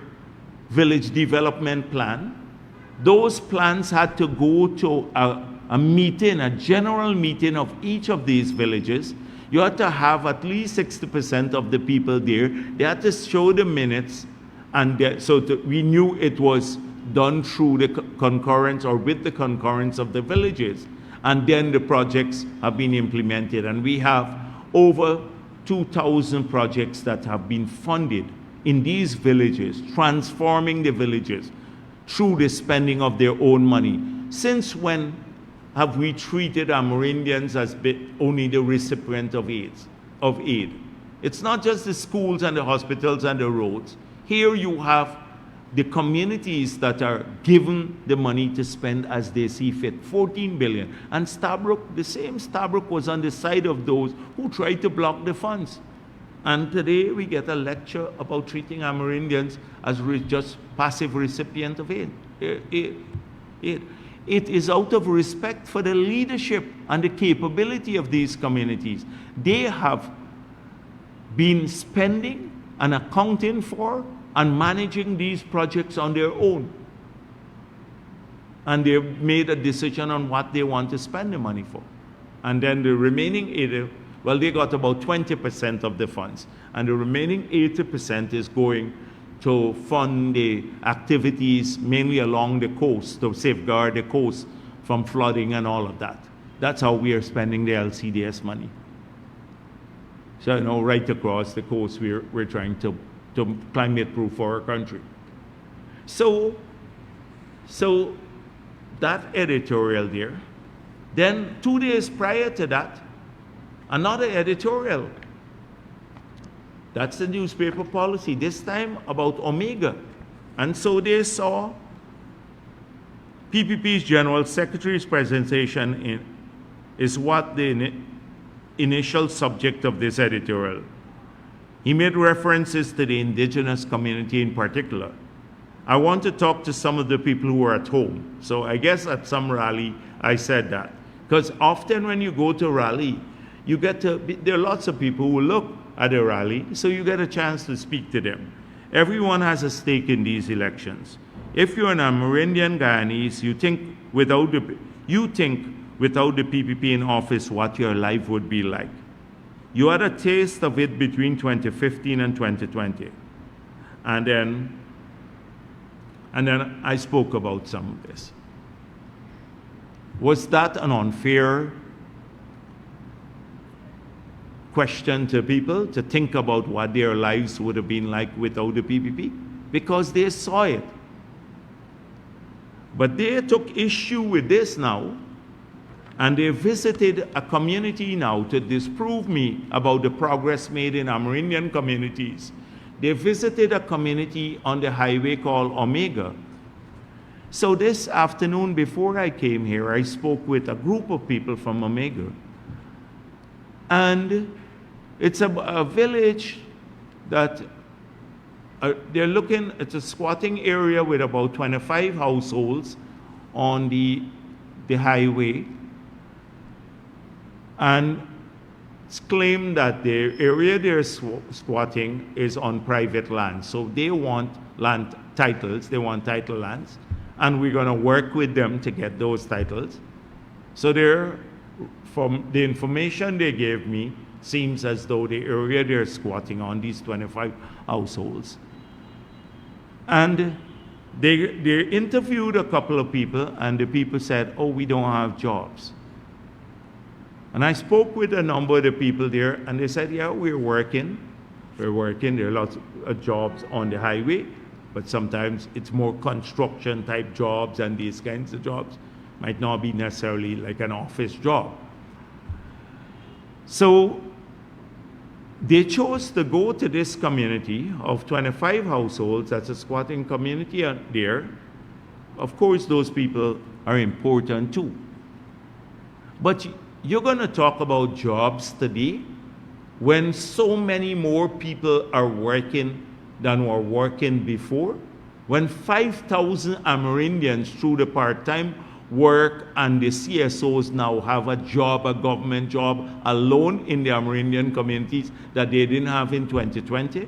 village development plan. Those plans had to go to a meeting, a general meeting of each of these villages. You had to have at least 60% of the people there. They had to show the minutes, and we knew it was done through the concurrence or with the concurrence of the villages. And then the projects have been implemented, and we have over 2,000 projects that have been funded in these villages, transforming the villages through the spending of their own money. Since when have we treated Amerindians as only the recipient of aid? It's not just the schools and the hospitals and the roads. Here you have the communities that are given the money to spend as they see fit, 14 billion. And Stabrook, the same Stabrook was on the side of those who tried to block the funds. And today we get a lecture about treating Amerindians as just passive recipient of aid. It is out of respect for the leadership and the capability of these communities. They have been spending and accounting for and managing these projects on their own. And they've made a decision on what they want to spend the money for. And then the remaining 80, well, they got about 20% of the funds. And the remaining 80% is going to fund the activities mainly along the coast, to safeguard the coast from flooding and all of that. That's how we are spending the LCDS money. So, you know, right across the coast, we're trying to climate-proof for our country. So that editorial there. Then 2 days prior to that, another editorial. That's the newspaper policy, this time about Omega. And so they saw PPP's General Secretary's presentation is what the initial subject of this editorial. He made references to the indigenous community in particular. I want to talk to some of the people who are at home. So I guess at some rally I said that. Because often when you go to a rally, you get to, there are lots of people who look at a rally, so you get a chance to speak to them. Everyone has a stake in these elections. If you're an Amerindian Guyanese, you think without the PPP in office what your life would be like. You had a taste of it between 2015 and 2020. And then I spoke about some of this. Was that an unfair question to people to think about what their lives would have been like without the PPP? Because they saw it. But they took issue with this now, and they visited a community now to disprove me about the progress made in Amerindian communities. They visited a community on the highway called Omega. So this afternoon, before I came here, I spoke with a group of people from Omega. And it's a village that they're looking, it's a squatting area with about 25 households on the highway. And it's claimed that the area they're squatting is on private land. So they want land titles, they want title lands, and we're going to work with them to get those titles. So from the information they gave me, seems as though the area they're squatting on, these 25 households. And they interviewed a couple of people, and the people said, oh, we don't have jobs. And I spoke with a number of the people there, and they said, yeah, we're working. There are lots of jobs on the highway, but sometimes it's more construction type jobs, and these kinds of jobs might not be necessarily like an office job. So they chose to go to this community of 25 households. That's a squatting community there. Of course, those people are important too. But you're going to talk about jobs today when so many more people are working than were working before, when 5,000 Amerindians through the part-time work and the CSOs now have a job, a government job alone in the Amerindian communities that they didn't have in 2020.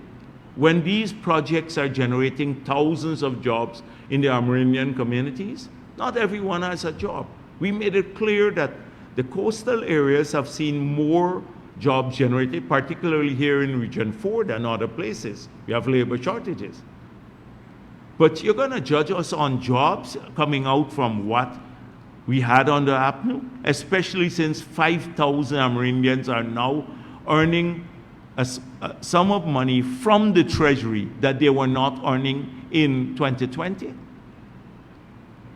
When these projects are generating thousands of jobs in the Amerindian communities, not everyone has a job. We made it clear that the coastal areas have seen more jobs generated, particularly here in Region 4 than other places. We have labor shortages. But you're going to judge us on jobs coming out from what we had under APNU, especially since 5,000 Amerindians are now earning a sum of money from the Treasury that they were not earning in 2020.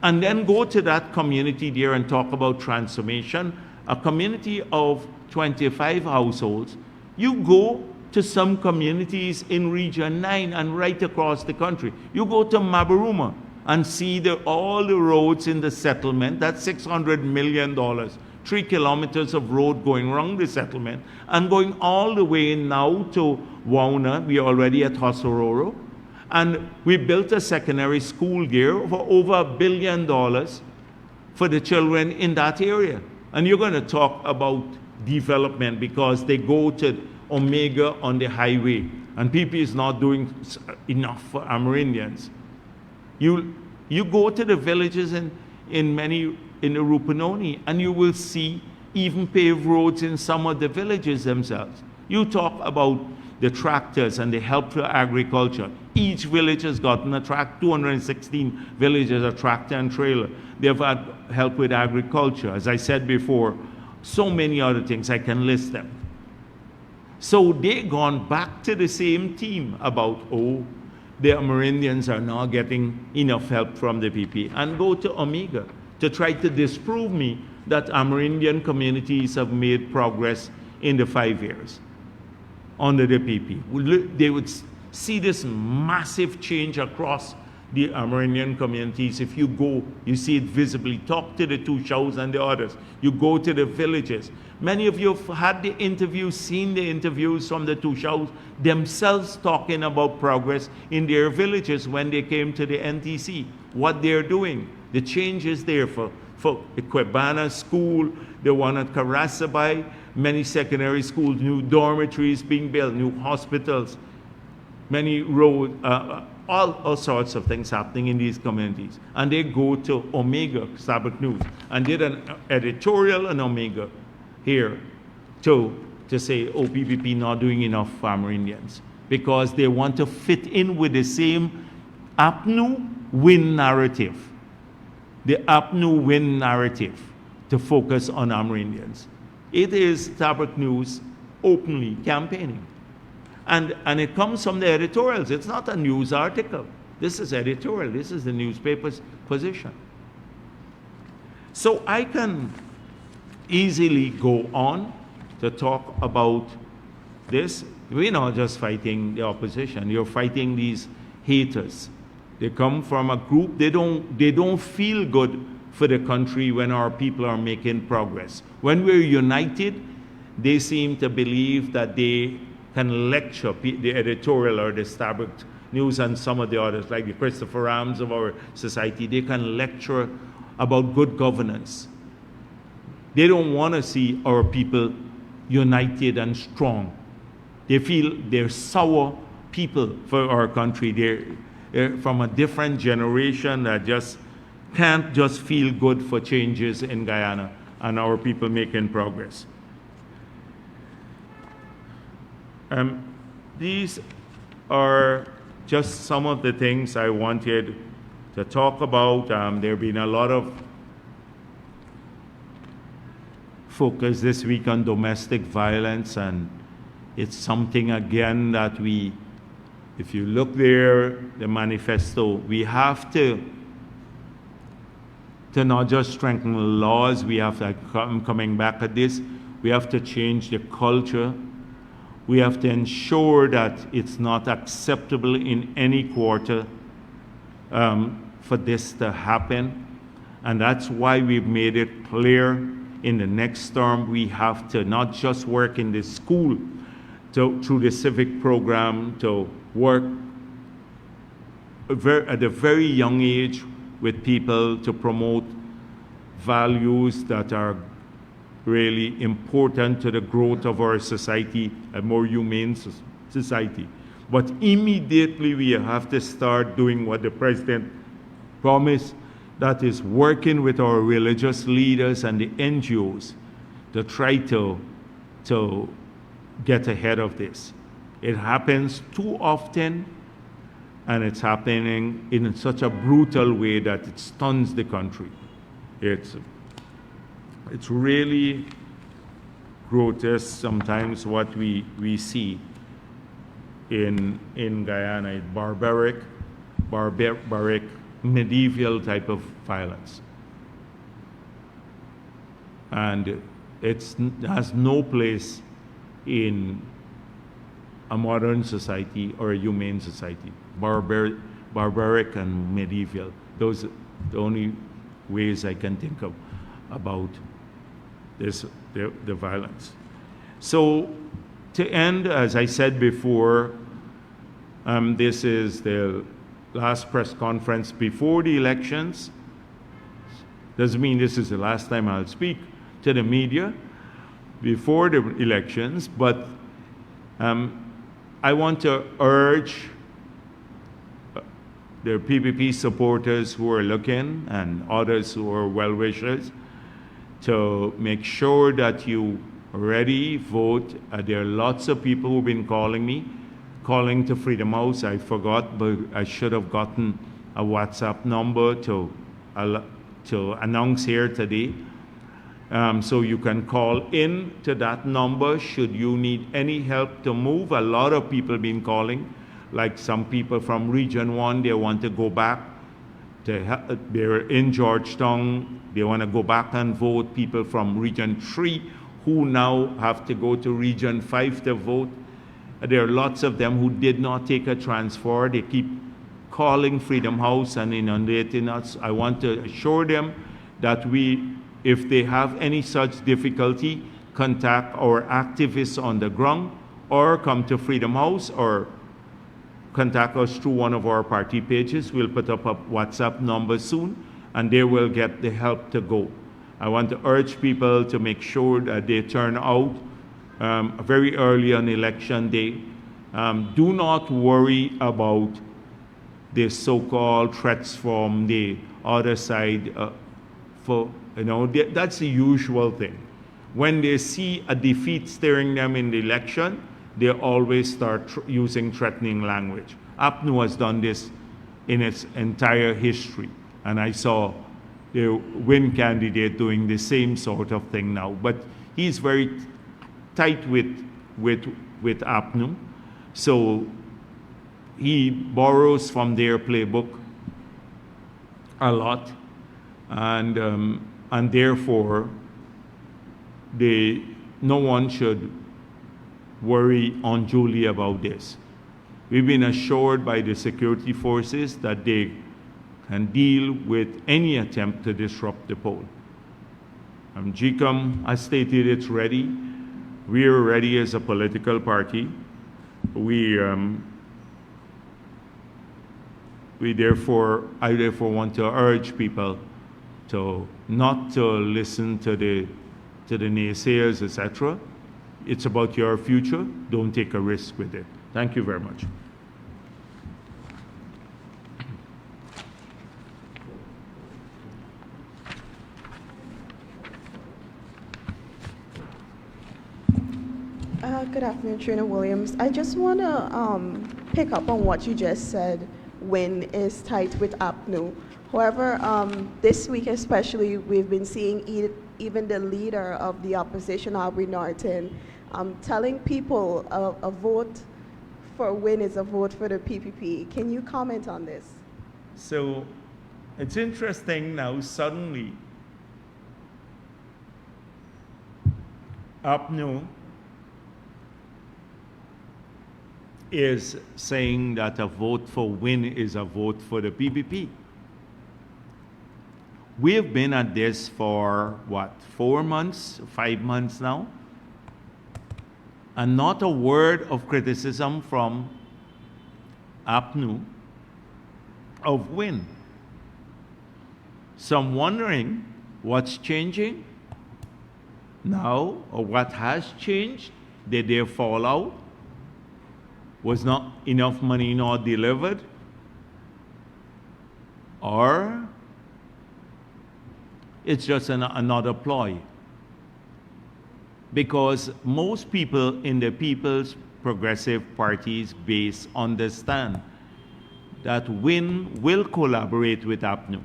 And then go to that community there and talk about transformation, a community of 25 households. You go to some communities in Region 9 and right across the country. You go to Mabaruma and see all the roads in the settlement. That's $600 million. 3 kilometers of road going around the settlement and going all the way now to Wauna. We are already at Hosororo. And we built a secondary school there for over $1 billion for the children in that area. And you're going to talk about development because they go to Omega on the highway, and PP is not doing enough for Amerindians. You go to the villages in the Rupunoni, and you will see even paved roads in some of the villages themselves. You talk about the tractors and the help for agriculture. Each village has gotten a tractor. 216 villages, a tractor and trailer. They've had help with agriculture. As I said before, so many other things, I can list them. So they've gone back to the same theme about, the Amerindians are not getting enough help from the PP, and go to Omega to try to disprove me that Amerindian communities have made progress in the 5 years under the PP. They would see this massive change across the Amerindian communities. If you go, you see it visibly. Talk to the Tushos and the others. You go to the villages. Many of you have had the interviews, seen the interviews from the Tushos themselves talking about progress in their villages when they came to the NTC, what they're doing, the changes there for the Quebana school, the one at Karasabai, many secondary schools, new dormitories being built, new hospitals, many roads, all sorts of things happening in these communities. And they go to Omega, Sabbath News, and did an editorial on Omega here to say, PPP not doing enough for Amerindians, because they want to fit in with the same APNU win narrative, the APNU win narrative to focus on Amerindians. It is Sabbath News openly campaigning. And it comes from the editorials. It's not a news article. This is editorial. This is the newspaper's position. So I can easily go on to talk about this. We're not just fighting the opposition. You're fighting these haters. They come from a group. They don't feel good for the country when our people are making progress. When we're united, they seem to believe that they can lecture the editorial or the Starbuck News and some of the others, like the Christopher Rams of our society. They can lecture about good governance. They don't want to see our people united and strong. They feel they're sour people for our country. They're from a different generation that just can't just feel good for changes in Guyana and our people making progress. These are just some of the things I wanted to talk about. There have been a lot of focus this week on domestic violence, and it's something again that if you look there, the manifesto, we have to not just strengthen laws. We have to, coming back at this, we have to change the culture. We have to ensure that it's not acceptable in any quarter for this to happen. And that's why we've made it clear in the next term we have to not just work in the school through the civic program, to work at a very young age with people to promote values that are really important to the growth of our society, a more humane society. But immediately we have to start doing what the president promised, that is working with our religious leaders and the NGOs to try to get ahead of this. It happens too often, and it's happening in such a brutal way that it stuns the country. It's really grotesque sometimes what we see in Guyana. It's barbaric, medieval type of violence. And it has no place in a modern society or a humane society, barbaric and medieval. Those are the only ways I can think of about this, the violence. So to end, as I said before, this is the last press conference before the elections. Doesn't mean this is the last time I'll speak to the media before the elections, but I want to urge the PPP supporters who are looking and others who are well-wishers to make sure that you already vote. There are lots of people who've been calling me, calling to Freedom House. I forgot, but I should have gotten a WhatsApp number to announce here today. So you can call in to that number should you need any help to move. A lot of people been calling, like some people from Region 1, they want to go back. They're in Georgetown, they want to go back and vote. People from Region 3 who now have to go to Region 5 to vote. There are lots of them who did not take a transfer. They keep calling Freedom House and inundating us. I want to assure them that if they have any such difficulty, contact our activists on the ground or come to Freedom House or contact us through one of our party pages. We'll put up a WhatsApp number soon and they will get the help to go. I want to urge people to make sure that they turn out very early on election day. Do not worry about the so-called threats from the other side. That's the usual thing. When they see a defeat staring them in the election, they always start using threatening language. APNU has done this in its entire history, and I saw the win candidate doing the same sort of thing now. But he's very tight with APNU, so he borrows from their playbook a lot, and therefore no one should worry unduly about this. We've been assured by the security forces that they can deal with any attempt to disrupt the poll. GCOM has stated it's ready. We are ready as a political party. I therefore want to urge people not to listen to the naysayers, etc. It's about your future. Don't take a risk with it. Thank you very much. Good afternoon, Trina Williams. I just want to pick up on what you just said. Win is tight with APNU. However, this week especially, we've been seeing even the leader of the opposition, Aubrey Norton, telling people a vote for Win is a vote for the PPP. Can you comment on this? So it's interesting now, suddenly, APNU is saying that a vote for Win is a vote for the PPP. We have been at this for, 4 months, 5 months now? And not a word of criticism from APNU of Win. So I'm wondering what's changing now, or what has changed? Did they fall out? Was not enough money not delivered? Or it's just another ploy? Because most people in the People's Progressive Party's base understand that Win will collaborate with APNU,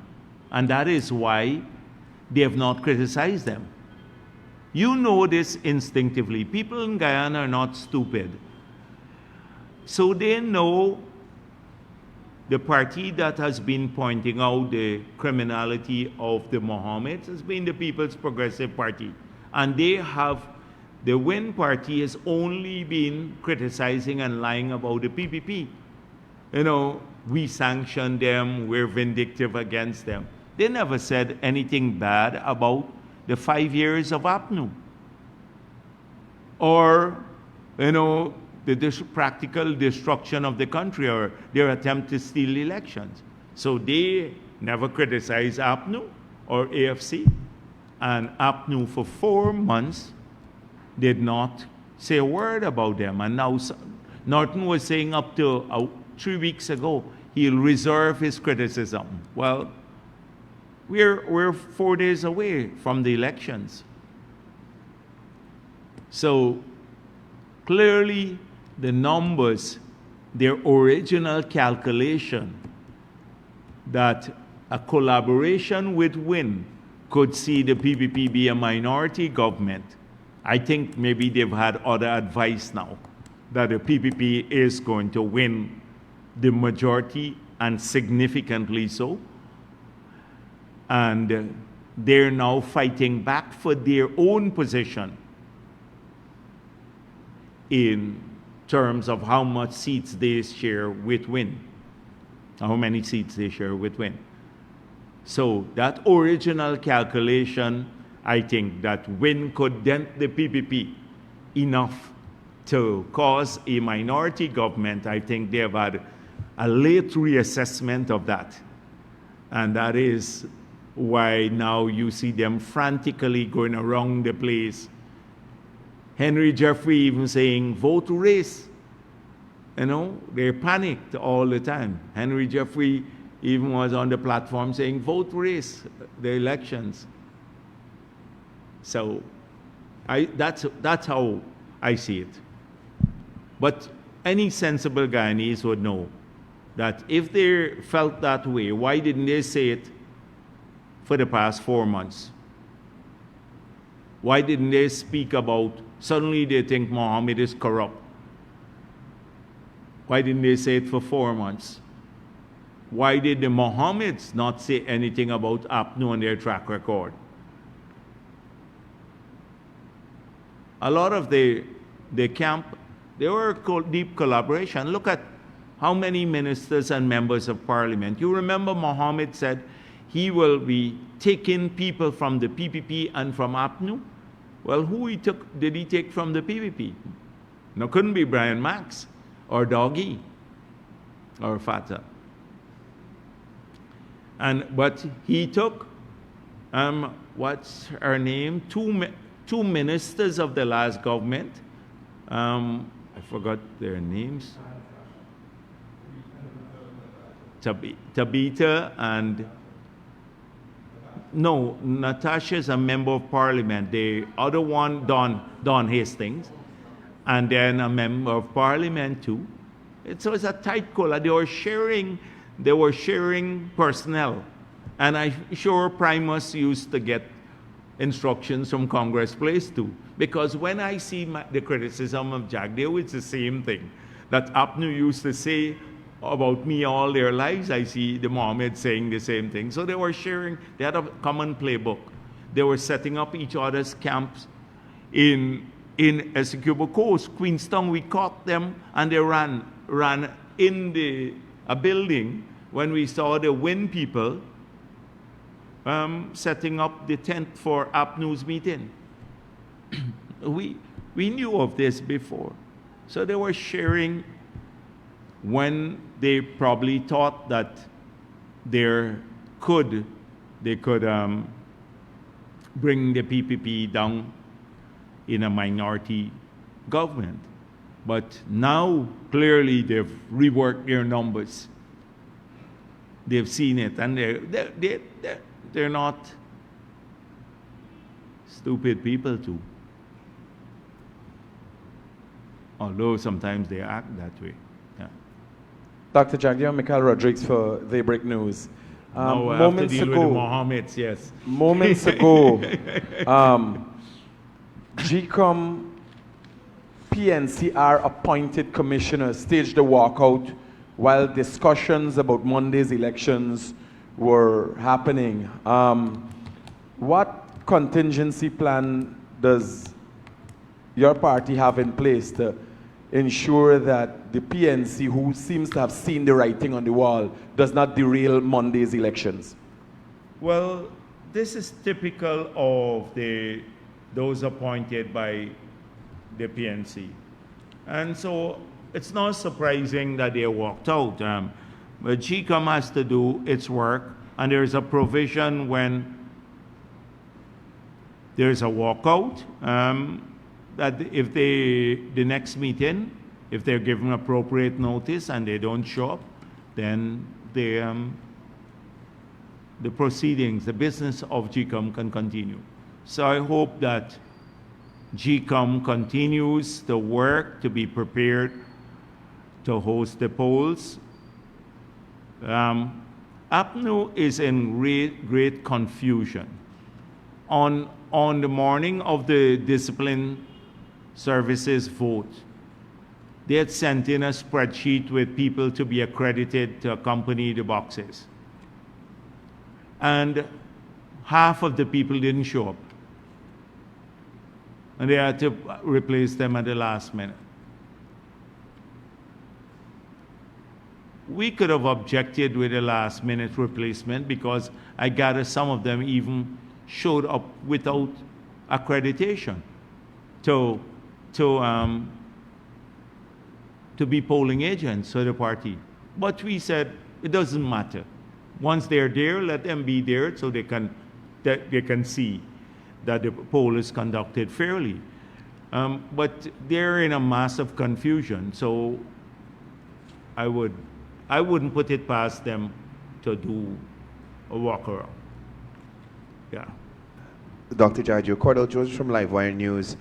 and that is why they have not criticized them. You know this instinctively. People in Guyana are not stupid. So they know the party that has been pointing out the criminality of the Mohammeds has been the People's Progressive Party. And they have The Win party has only been criticizing and lying about the PPP. You know, we sanctioned them, we're vindictive against them. They never said anything bad about the 5 years of APNU. Or, you know, the practical destruction of the country or their attempt to steal elections. So they never criticized APNU or AFC. And APNU for 4 months did not say a word about them. And now Norton was saying up to 3 weeks ago, he'll reserve his criticism. Well, we're 4 days away from the elections. So clearly the numbers, their original calculation that a collaboration with WIN could see the PPP be a minority government, I think maybe they've had other advice now that the PPP is going to win the majority and significantly so. And they're now fighting back for their own position in terms of how much seats they share with WIN, how many seats they share with WIN. So that original calculation, I think that WIN could dent the PPP enough to cause a minority government. I think they have had a late reassessment of that. And that is why now you see them frantically going around the place. Henry Jeffrey even saying, vote race. You know, they're panicked all the time. Henry Jeffrey even was on the platform saying, vote race, the elections. So that's how I see it. But any sensible Guyanese would know that if they felt that way, why didn't they say it for the past 4 months? Why didn't they speak about, suddenly they think Mohammed is corrupt? Why didn't they say it for 4 months? Why did the Mohammeds not say anything about APNU and their track record? A lot of the camp, they were deep collaboration. Look at how many ministers and members of parliament. You remember Mohammed said he will be taking people from the PPP and from APNU? Well, who did he take from the PPP? No, couldn't be Brian Max or Doggy or Fatah. But he took, what's her name? Two ministers of the last government. I forgot their names. Tabitha and, no, Natasha is a member of parliament. The other one, Don Hastings, and then a member of parliament too. So it's a tight cola. They were sharing personnel. And I'm sure Primus used to get instructions from Congress Place too. Because when I see the criticism of Jagdeo, it's the same thing that APNU used to say about me all their lives. I see the Mohammed saying the same thing. So they were sharing, they had a common playbook. They were setting up each other's camps in Essequibo Coast. Queenstown, we caught them and they ran in a building when we saw the WIN people setting up the tent for APNU's meeting. We knew of this before. So they were sharing when they probably thought that they could bring the PPP down in a minority government. But now, clearly, they've reworked their numbers. They've seen it, and they're not stupid people too. Although sometimes they act that way. Yeah. Dr. Jagdeo, Mikhail Rodriguez for Daybreak News. No, I have to deal with the Mohammeds, yes. Moments ago, GCOM PNCR appointed commissioner staged a walkout while discussions about Monday's elections were happening. What contingency plan does your party have in place to ensure that the PNC, who seems to have seen the writing on the wall, does not derail Monday's elections? Well, this is typical of those appointed by the PNC. And so it's not surprising that they walked out. But GCOM has to do its work, and there's a provision when there's a walkout, that if the next meeting, if they're given appropriate notice and they don't show up, then the proceedings, the business of GCOM can continue. So I hope that GCOM continues the work to be prepared to host the polls. APNU is in great confusion. On the morning of the discipline services vote, they had sent in a spreadsheet with people to be accredited to accompany the boxes. And half of the people didn't show up. And they had to replace them at the last minute. We could have objected with a last minute replacement because I gather some of them even showed up without accreditation to be polling agents for the party. But we said it doesn't matter. Once they're there, let them be there so they can see that the poll is conducted fairly. But they're in a massive confusion, so I wouldn't put it past them to do a walk-around. Yeah. Dr. Jagdeo, Cordell Joseph from Livewire News.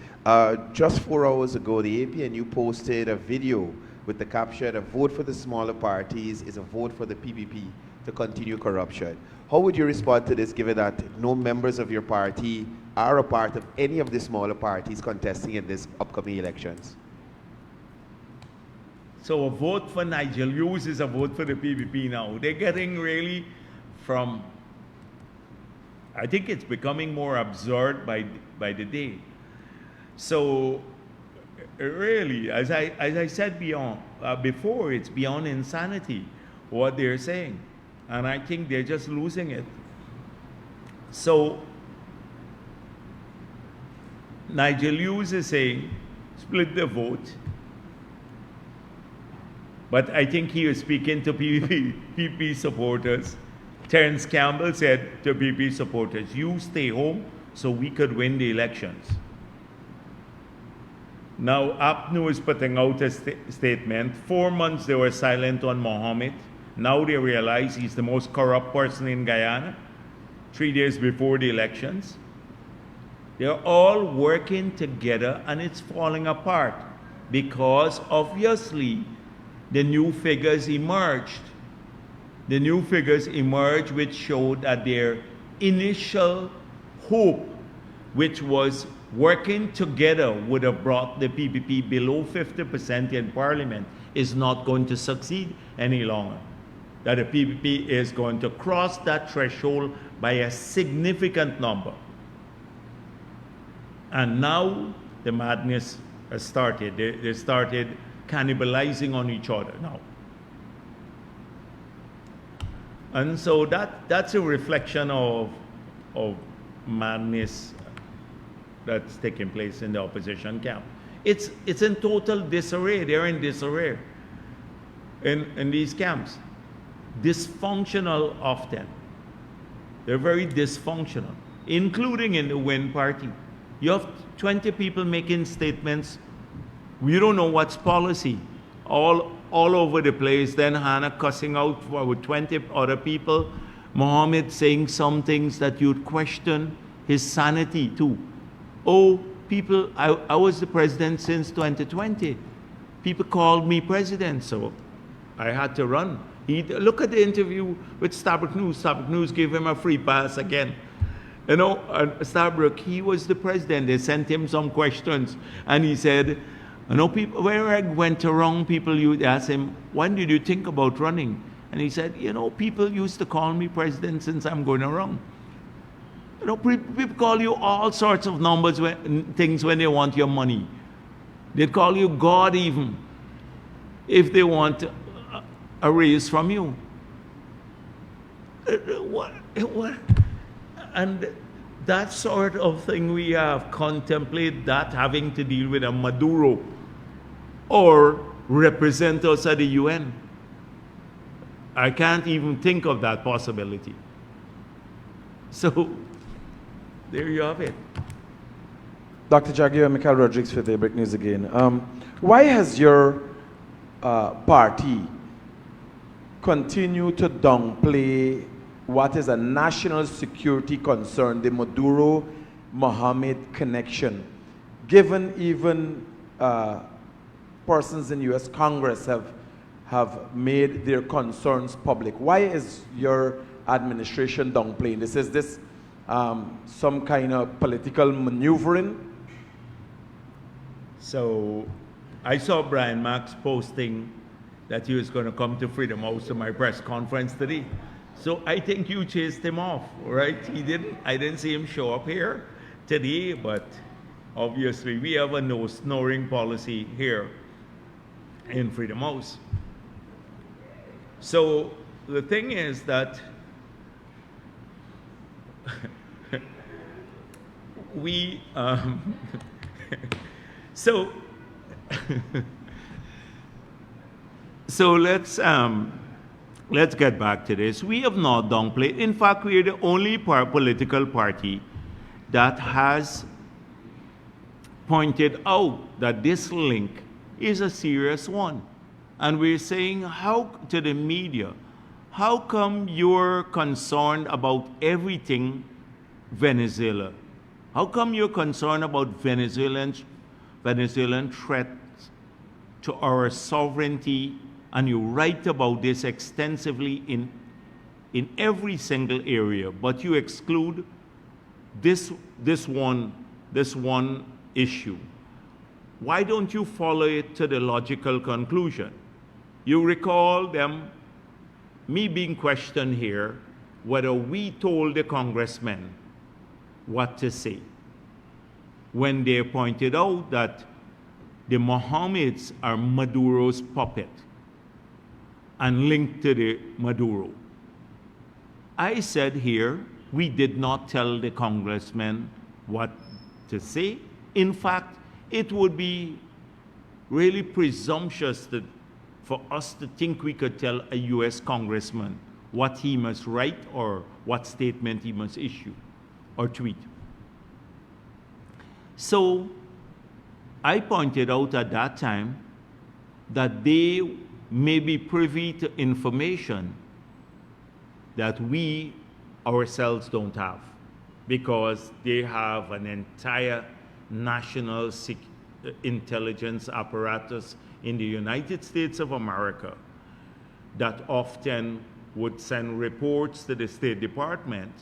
Just 4 hours ago, the APNU posted a video with the caption, "A vote for the smaller parties is a vote for the PPP to continue corruption." How would you respond to this, given that no members of your party are a part of any of the smaller parties contesting in this upcoming elections? So a vote for Nigel Hughes is a vote for the PPP now. They're getting really from, I think it's becoming more absurd by the day. So really, as I said before, it's beyond insanity what they're saying. And I think they're just losing it. So Nigel Hughes is saying, split the vote. But I think he was speaking to PP supporters. Terence Campbell said to PP supporters, you stay home so we could win the elections. Now, APNU is putting out a statement. 4 months they were silent on Mohammed. Now they realize he's the most corrupt person in Guyana, 3 days before the elections. They're all working together and it's falling apart because obviously the new figures emerged. The new figures emerged which showed that their initial hope, which was working together would have brought the PPP below 50% in Parliament, is not going to succeed any longer. That the PPP is going to cross that threshold by a significant number. And now the madness has started. They started cannibalizing on each other now. And so that's a reflection of madness that's taking place in the opposition camp. It's in total disarray. They're in disarray in these camps. Dysfunctional often. They're very dysfunctional, including in the WIN party. You have 20 people making statements. We don't know what's policy. All over the place. Then Hannah cussing out with 20 other people. Mohammed saying some things that you'd question his sanity too. Oh, people, I was the president since 2020. People called me president, so I had to run. Look at the interview with Starbuck News. Starbuck News gave him a free pass again. You know, Starbuck, he was the president. They sent him some questions, and he said, you know, people, where I went wrong, people would ask him, when did you think about running? And he said, you know, people used to call me president since I'm going to run. You know, people call you all sorts of numbers, things when they want your money. They'd call you God even if they want a raise from you. What? And that sort of thing we have, contemplate that having to deal with a Maduro or represent us at the UN. I can't even think of that possibility. So, there you have it. Dr. Jagdeo and Michael Rodriguez for Daybreak News again. Why has your party continued to downplay what is a national security concern, the Maduro-Mohammed connection, given even persons in U.S. Congress have made their concerns public? Why is your administration downplaying this? Is this some kind of political maneuvering? So, I saw Brian Max posting that he was going to come to Freedom House to my press conference today. So I think you chased him off, right? I didn't see him show up here today, but obviously we have a no snoring policy here in Freedom House. So the thing is that we, so let's get back to this. We have not downplayed. In fact, we are the only political party that has pointed out that this link is a serious one. And we're saying to the media, how come you're concerned about everything Venezuela? How come you're concerned about Venezuelan threats to our sovereignty? And you write about this extensively in every single area, but you exclude this one issue. Why don't you follow it to the logical conclusion? You recall me being questioned here whether we told the congressmen what to say when they pointed out that the Mohammeds are Maduro's puppet and linked to the Maduro. I said here, we did not tell the congressmen what to say. In fact, it would be really presumptuous for us to think we could tell a US congressman what he must write or what statement he must issue or tweet. So I pointed out at that time that they may be privy to information that we ourselves don't have, because they have an entire national intelligence apparatus in the United States of America that often would send reports to the State Department,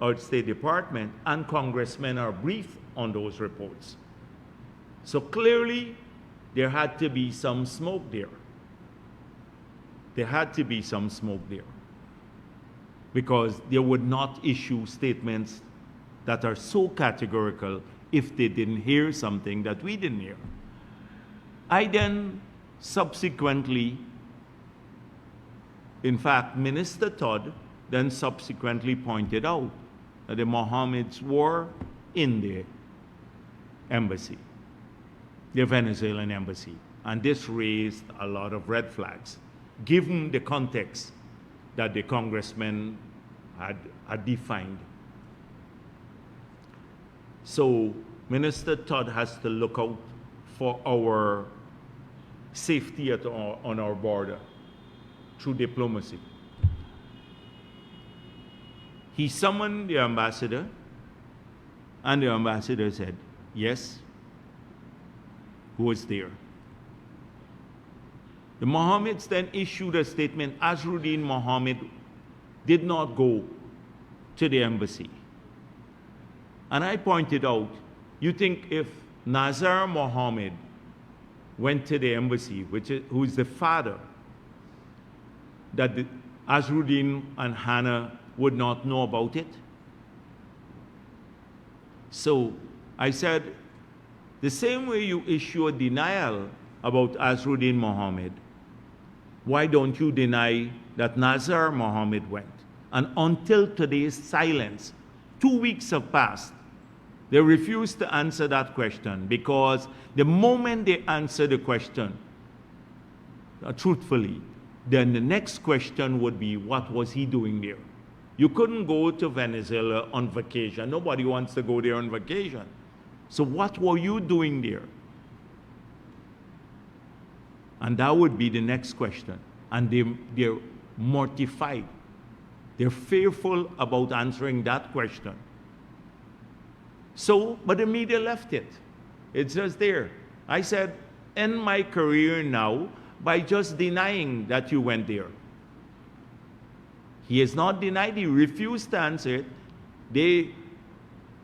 and congressmen are briefed on those reports. So clearly, there had to be some smoke there. There had to be some smoke there, because they would not issue statements that are so categorical if they didn't hear something that we didn't hear. I then subsequently, in fact, Minister Todd then subsequently pointed out that the Mohammeds were in the embassy, the Venezuelan embassy, and this raised a lot of red flags, given the context that the congressman had defined. So Minister Todd has to look out for our safety on our border through diplomacy. He summoned the ambassador, and the ambassador said, yes, who was there? The Mohammeds then issued a statement. Azruddin Mohammed did not go to the embassy. And I pointed out, you think if Nazar Mohammed went to the embassy, who is the father, that Azruddin and Hannah would not know about it? So I said, The same way you issue a denial about Azruddin Mohammed, why don't you deny that Nazar Mohammed went? And until today's silence, 2 weeks have passed. They refuse to answer that question, because the moment they answer the question truthfully, then the next question would be, what was he doing there? You couldn't go to Venezuela on vacation. Nobody wants to go there on vacation. So what were you doing there? And that would be the next question. And they're mortified. They're fearful about answering that question. So, but the media left it. It's just there. I said, end my career now by just denying that you went there. He has not denied, he refused to answer it.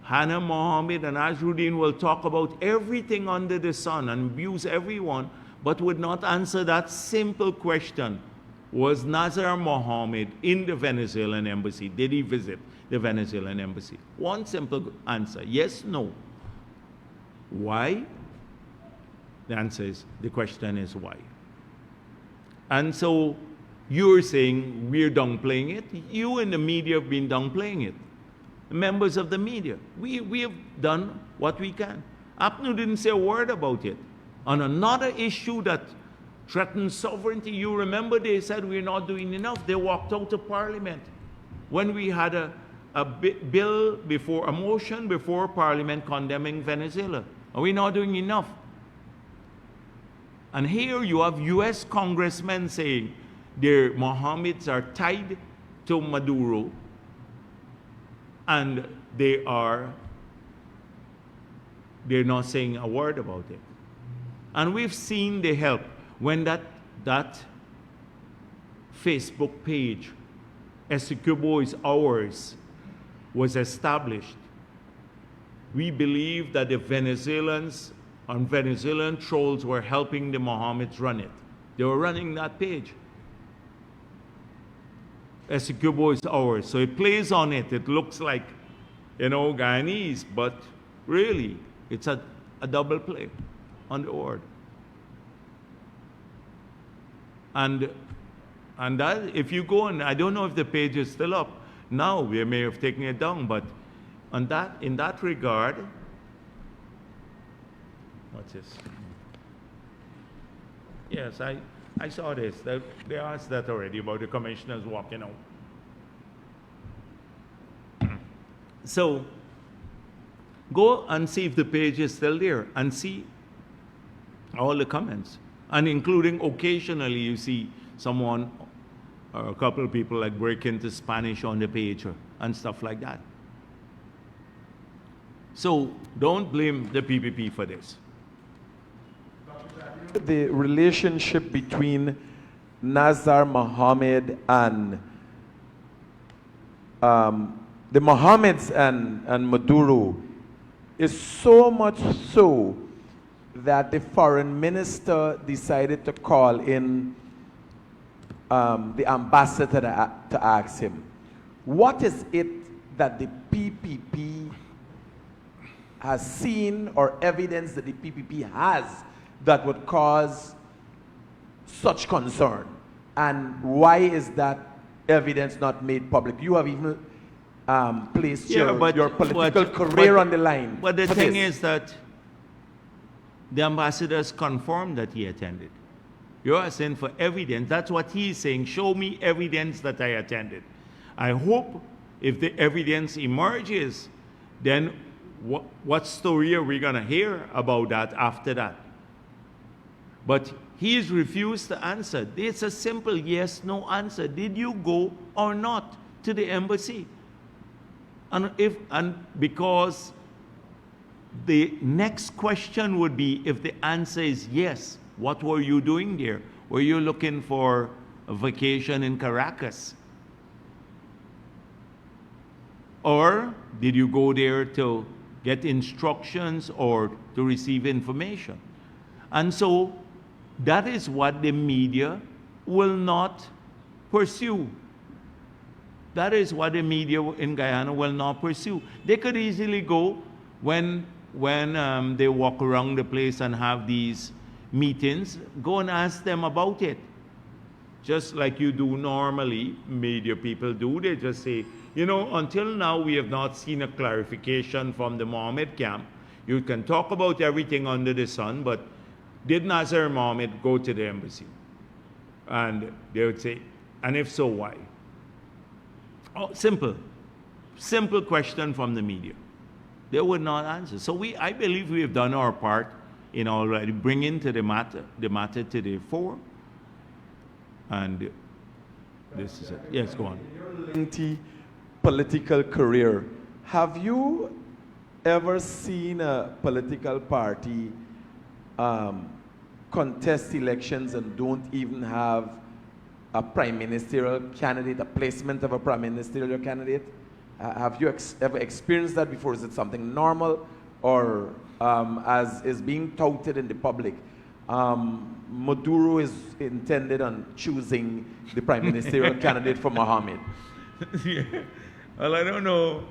Hannah Mohammed and Azruddin will talk about everything under the sun and abuse everyone, but would not answer that simple question. Was Nazar Mohammed in the Venezuelan embassy? Did he visit the Venezuelan embassy? One simple answer, yes, no. Why? The question is why. And so you're saying we're downplaying it. You in the media have been downplaying it. Members of the media, we have done what we can. APNU didn't say a word about it. On another issue that threatens sovereignty, you remember they said we're not doing enough. They walked out of Parliament when we had a motion before Parliament condemning Venezuela. Are we not doing enough? And here you have US congressmen saying their Mohammeds are tied to Maduro, and they're not saying a word about it. And we've seen the help when that Facebook page, Essecubo is ours, was established. We believe that the Venezuelans and Venezuelan trolls were helping the Mohammeds run it. They were running that page. Essecubo is ours. So it plays on it. It looks like, Guyanese, but really, it's a double play on the word. And that, if you go on, I don't know if the page is still up. Now, we may have taken it down, but in that regard, what's this? Yes, I saw this. They asked that already about the commissioners walking out. So, go and see if the page is still there and see all the comments. And including occasionally you see someone or a couple of people like break into Spanish on the page and stuff like that. So, don't blame the PPP for this. The relationship between Nazar Mohammed and the Mohammeds and Maduro is so much so that the foreign minister decided to call in the ambassador to ask him, what is it that the PPP has seen or evidence that the PPP has that would cause such concern? And why is that evidence not made public? You have even placed your political career on the line. But the thing is that the ambassadors confirmed that he attended. You're asking for evidence. That's what he's saying. Show me evidence that I attended. I hope if the evidence emerges, then what story are we going to hear about that after that? But he's refused to answer. It's a simple yes, no answer. Did you go or not to the embassy? And because the next question would be, if the answer is yes, what were you doing there? Were you looking for a vacation in Caracas? Or did you go there to get instructions or to receive information? And so that is what the media will not pursue. That is what the media in Guyana will not pursue. They could easily go when when they walk around the place and have these meetings, go and ask them about it. Just like you do normally, media people do. They just say, you know, until now we have not seen a clarification from the Mohammed camp. You can talk about everything under the sun, but did Nasser Mohammed go to the embassy? And they would say, and if so, why? Oh, simple question from the media. They would not answer. So I believe we have done our part in already bringing to the matter to the fore. And this is it. Yes, go on. In your lengthy political career, have you ever seen a political party contest elections and don't even have a prime ministerial candidate, a placement of a prime ministerial candidate? Have you ever experienced that before? Is it something normal, or as is being touted in the public, Maduro is intended on choosing the prime ministerial candidate for Mohammed? Yeah. Well, I don't know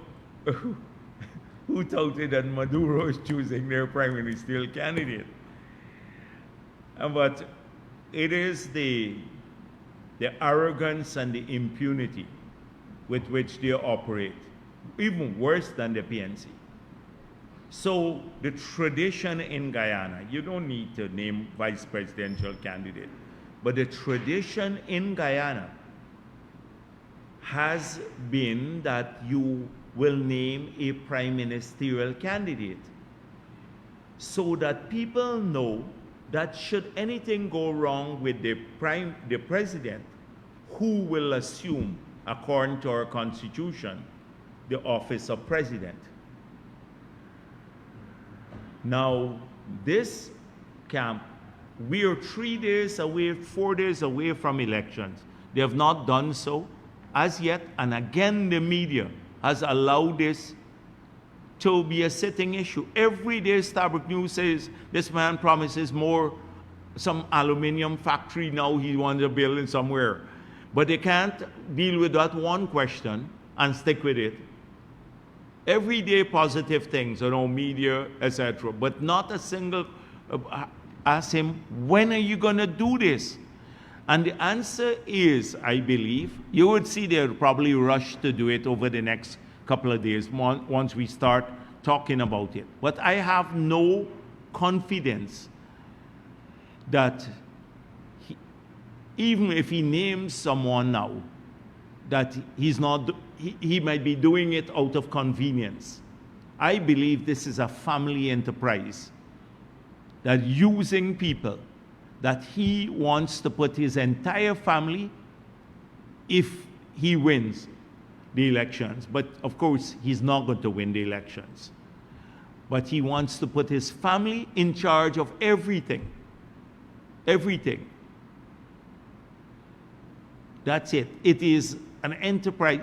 who touted that Maduro is choosing their prime ministerial candidate. But it is the arrogance and the impunity with which they operate, even worse than the PNC. So the tradition in Guyana, you don't need to name vice presidential candidate, but the tradition in Guyana has been that you will name a prime ministerial candidate so that people know that should anything go wrong with the president, who will assume, according to our constitution, the office of president. Now, this camp, we are 3 days away, 4 days away from elections. They have not done so as yet, and again the media has allowed this to be a sitting issue. Every day Starbuck News says this man promises some aluminum factory now he wants to build in somewhere. But they can't deal with that one question and stick with it. Every day positive things, media, etc. But not a single, ask him, when are you going to do this? And the answer is, I believe, you would see they'll probably rush to do it over the next couple of days once we start talking about it. But I have no confidence that even if he names someone now, that he might be doing it out of convenience. I believe this is a family enterprise, that using people, that he wants to put his entire family, if he wins the elections, but of course he's not going to win the elections, but he wants to put his family in charge of everything. Everything. That's it. It is an enterprise.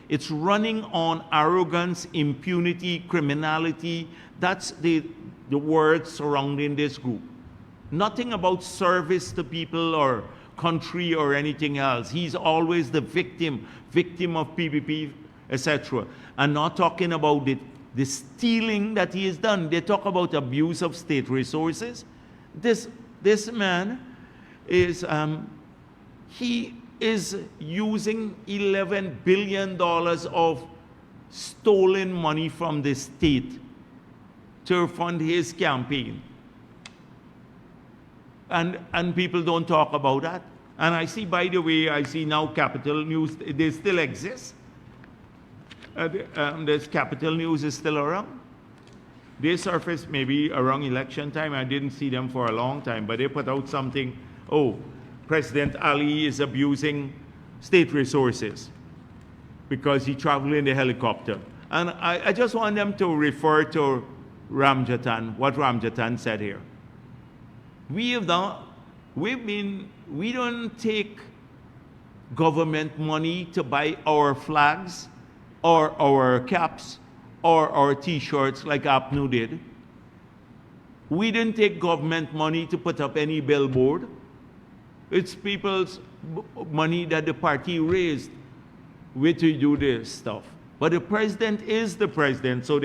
It's running on arrogance, impunity, criminality. That's the word surrounding this group. Nothing about service to people or country or anything else. He's always the victim of PPP, etc. And not talking about the stealing that he has done. They talk about abuse of state resources. This man is, he is using $11 billion of stolen money from the state to fund his campaign. And people don't talk about that. And I see, by the way, I see now Capital News, they still exist. This Capital News is still around. They surfaced maybe around election time. I didn't see them for a long time, but they put out something, President Ali is abusing state resources because he traveled in the helicopter. And I just want them to refer to Ramjatan, what Ramjatan said here. We don't take government money to buy our flags or our caps or our t-shirts like APNU did. We didn't take government money to put up any billboard. It's people's money that the party raised to do this stuff. But the president is the president, so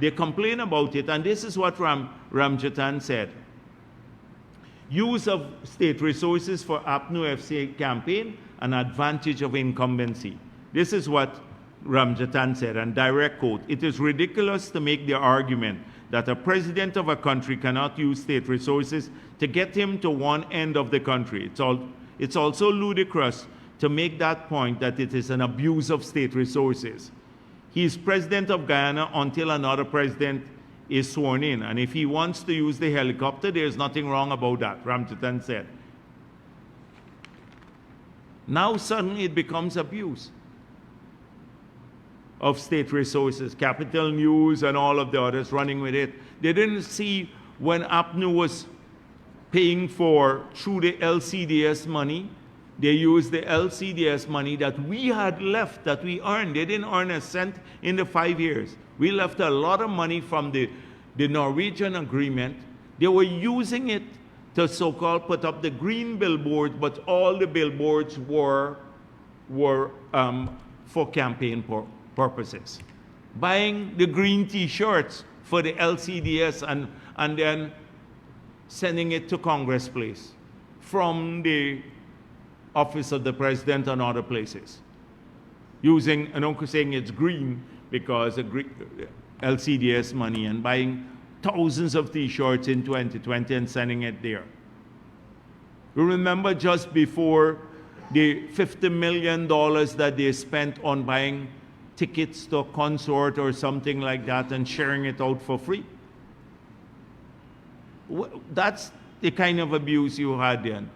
they complain about it, and this is what Ramjatan said. Use of state resources for APNU FCA campaign, an advantage of incumbency. This is what Ramjatan said, and direct quote, "It is ridiculous to make the argument that a president of a country cannot use state resources to get him to one end of the country. It's also ludicrous to make that point that it is an abuse of state resources. He is president of Guyana until another president is sworn in, and if he wants to use the helicopter, there's nothing wrong about that," Ramjatan said. Now suddenly it becomes abuse of state resources. Capital News and all of the others running with it. They didn't see when APNU was paying for, through the LCDS money, they used the LCDS money that we had left, that we earned. They didn't earn a cent in the 5 years. We left a lot of money from the Norwegian agreement. They were using it to so-called put up the green billboards, but all the billboards were for campaign purposes. Buying the green T-shirts for the LCDS and then sending it to Congress Place from the office of the president and other places. Using, and I'm saying it's green because LCDS money, and buying thousands of T-shirts in 2020 and sending it there. You remember just before the $50 million that they spent on buying tickets to a concert or something like that and sharing it out for free? That's the kind of abuse you had then.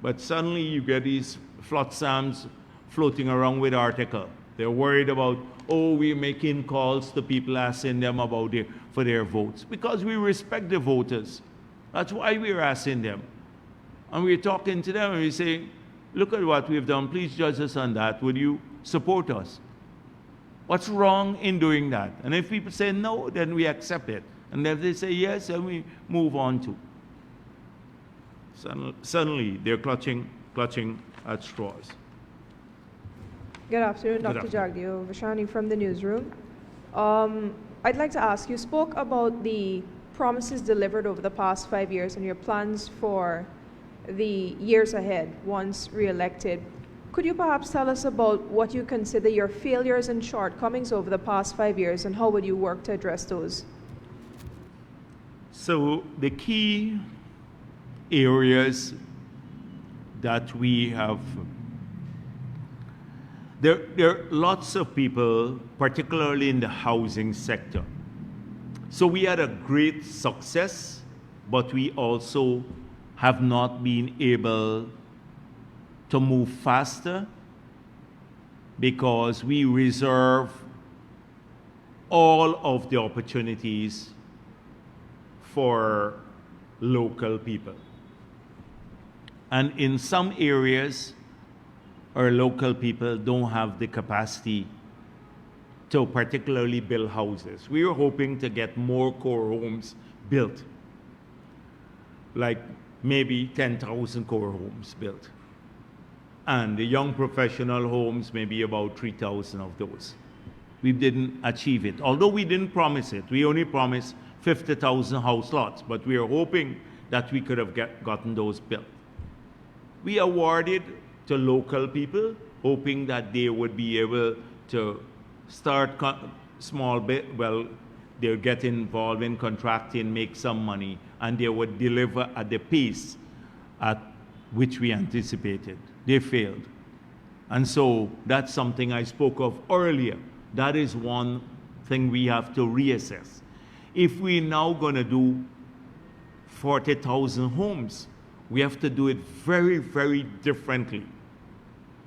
But suddenly you get these flotsams floating around with article. They're worried about, oh, we're making calls to people asking them about for their votes. Because we respect the voters. That's why we're asking them. And we're talking to them and we say, look at what we've done. Please judge us on that. Would you support us? What's wrong in doing that? And if people say no, then we accept it. And if they say yes, then we move on to. Suddenly, they're clutching at straws. Good afternoon, Dr. Jagdeo. Vashani from the newsroom. I'd like to ask, you spoke about the promises delivered over the past 5 years and your plans for the years ahead once re-elected. Could you perhaps tell us about what you consider your failures and shortcomings over the past 5 years, and how would you work to address those? So the key areas that we have, there are lots of people, particularly in the housing sector. So we had a great success, but we also have not been able to move faster because we reserve all of the opportunities for local people. And in some areas, our local people don't have the capacity to particularly build houses. We were hoping to get more core homes built, like maybe 10,000 core homes built. And the young professional homes, maybe about 3,000 of those. We didn't achieve it. Although we didn't promise it, we only promised 50,000 house lots, but we are hoping that we could have gotten those built. We awarded to local people, hoping that they would be able to start small bit, well, they'll get involved in contracting, make some money, and they would deliver at the pace at which we anticipated. They failed. And so that's something I spoke of earlier. That is one thing we have to reassess. If we're now going to do 40,000 homes, we have to do it very, very differently.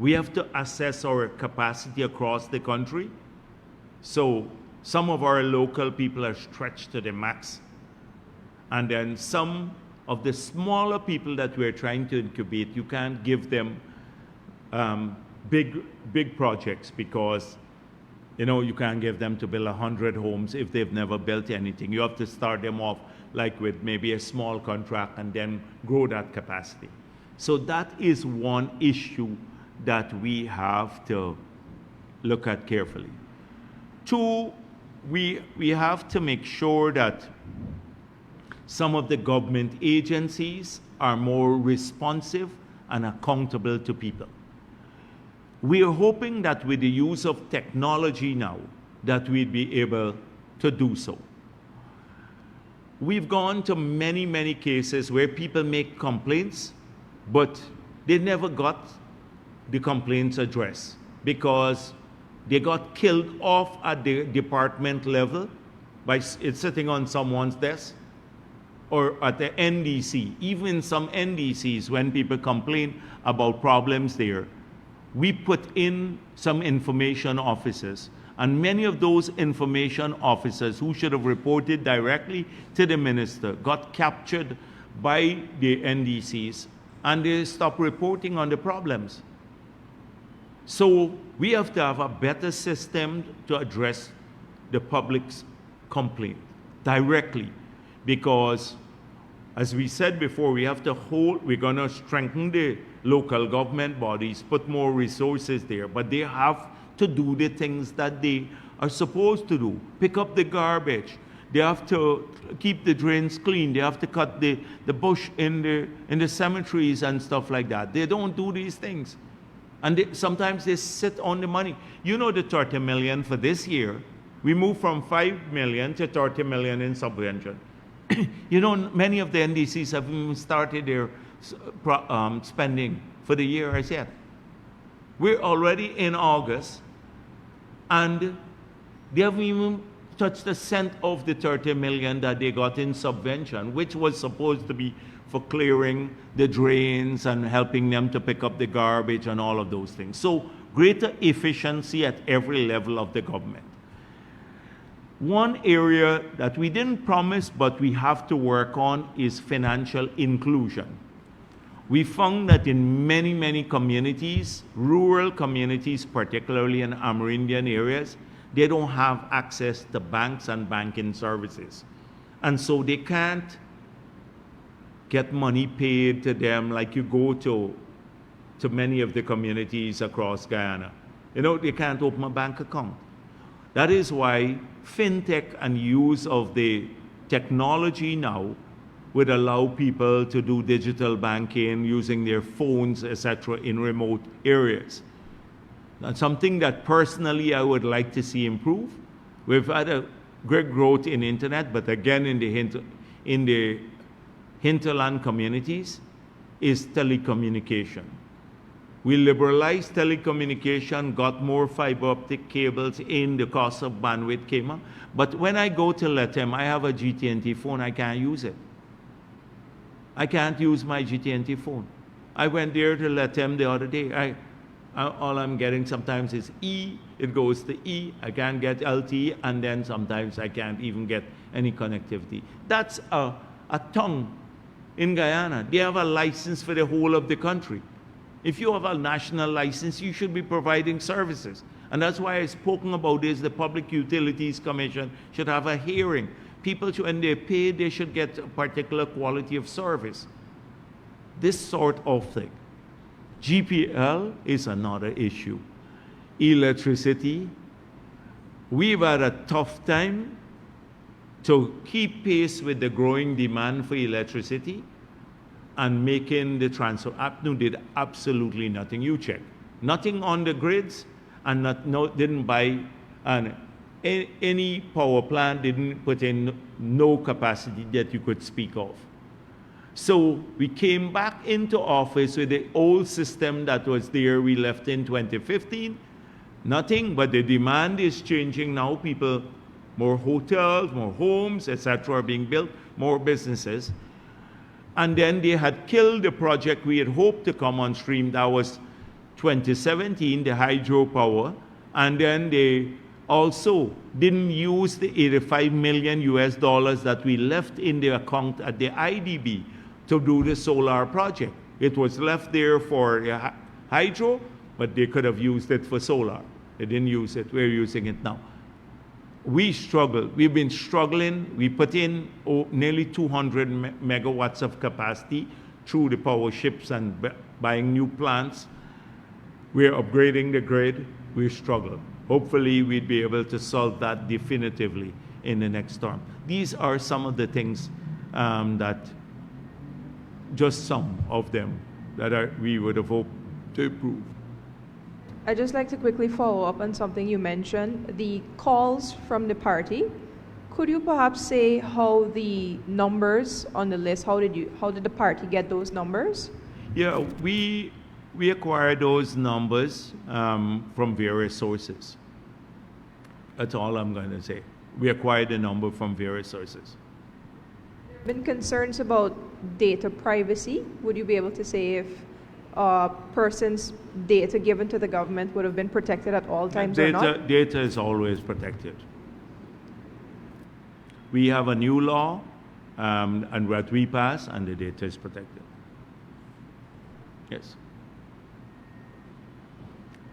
We have to assess our capacity across the country. So some of our local people are stretched to the max. And then some of the smaller people that we're trying to incubate, you can't give them big projects because you can't give them to build 100 homes if they've never built anything. You have to start them off like with maybe a small contract and then grow that capacity. So that is one issue that we have to look at carefully. Two, we have to make sure that some of the government agencies are more responsive and accountable to people. We are hoping that with the use of technology now, that we'd be able to do so. We've gone to many, many cases where people make complaints, but they never got the complaints addressed because they got killed off at the department level by it's sitting on someone's desk or at the NDC. Even some NDCs, when people complain about problems there, we put in some information officers, and many of those information officers who should have reported directly to the minister got captured by the NDCs, and they stopped reporting on the problems. So we have to have a better system to address the public's complaint directly, because as we said before, we're going to strengthen the local government bodies, put more resources there, but they have to do the things that they are supposed to do. Pick up the garbage. They have to keep the drains clean. They have to cut the bush in the cemeteries and stuff like that. They don't do these things. And sometimes they sit on the money. You know, the 30 million for this year, we moved from 5 million to 30 million in subvention. You know, many of the NDCs have even started their spending for the year as yet. We're already in August, and they haven't even touched a cent of the 30 million that they got in subvention, which was supposed to be for clearing the drains and helping them to pick up the garbage and all of those things. So greater efficiency at every level of the government. One area that we didn't promise but we have to work on is financial inclusion. We found that in many, many communities, rural communities, particularly in Amerindian areas, they don't have access to banks and banking services. And so they can't get money paid to them like you go to many of the communities across Guyana. You know, they can't open a bank account. That is why fintech and use of the technology now would allow people to do digital banking using their phones, etc., in remote areas. That's something that personally I would like to see improve. We've had a great growth in internet, but again in the hinterland communities is telecommunication. We liberalized telecommunication, got more fiber optic cables in, the cost of bandwidth came up. But when I go to Latam, I have a GT&T phone, I can't use it. I can't use my GT&T phone. I went there to Latam the other day. All I'm getting sometimes is E, it goes to E, I can't get LTE, and then sometimes I can't even get any connectivity. That's a tongue in Guyana. They have a license for the whole of the country. If you have a national license, you should be providing services. And that's why I've spoken about this. The Public Utilities Commission should have a hearing. People, when they pay, they should get a particular quality of service. This sort of thing. GPL is another issue. Electricity. We've had a tough time to keep pace with the growing demand for electricity and making the transfer. APNU did absolutely nothing. You check. Nothing on the grids, and didn't buy any power plant, didn't put in no capacity that you could speak of. So we came back into office with the old system that was there. We left in 2015. Nothing, but the demand is changing now. People, more hotels, more homes, etc. are being built, more businesses. And then they had killed the project we had hoped to come on stream. That was 2017, the hydropower. And then they also didn't use the $85 million that we left in the account at the IDB to do the solar project. It was left there for hydro, but they could have used it for solar. They didn't use it. We're using it now. We struggled. We've been struggling. We put in nearly 200 megawatts of capacity through the power ships and buying new plants. We're upgrading the grid. We struggle. hopefully we'd be able to solve that definitively in the next term. These are some of the things just some of them that we would have hoped to improve. I'd just like to quickly follow up on something you mentioned, the calls from the party. Could you perhaps say how the numbers on the list, how did the party get those numbers? Yeah, we acquired those numbers from various sources. That's all I'm going to say. We acquired the number from various sources. Been concerns about data privacy. Would you be able to say if a person's data given to the government would have been protected at all times or not? Data is always protected. We have a new law, and what we pass, and the data is protected. Yes.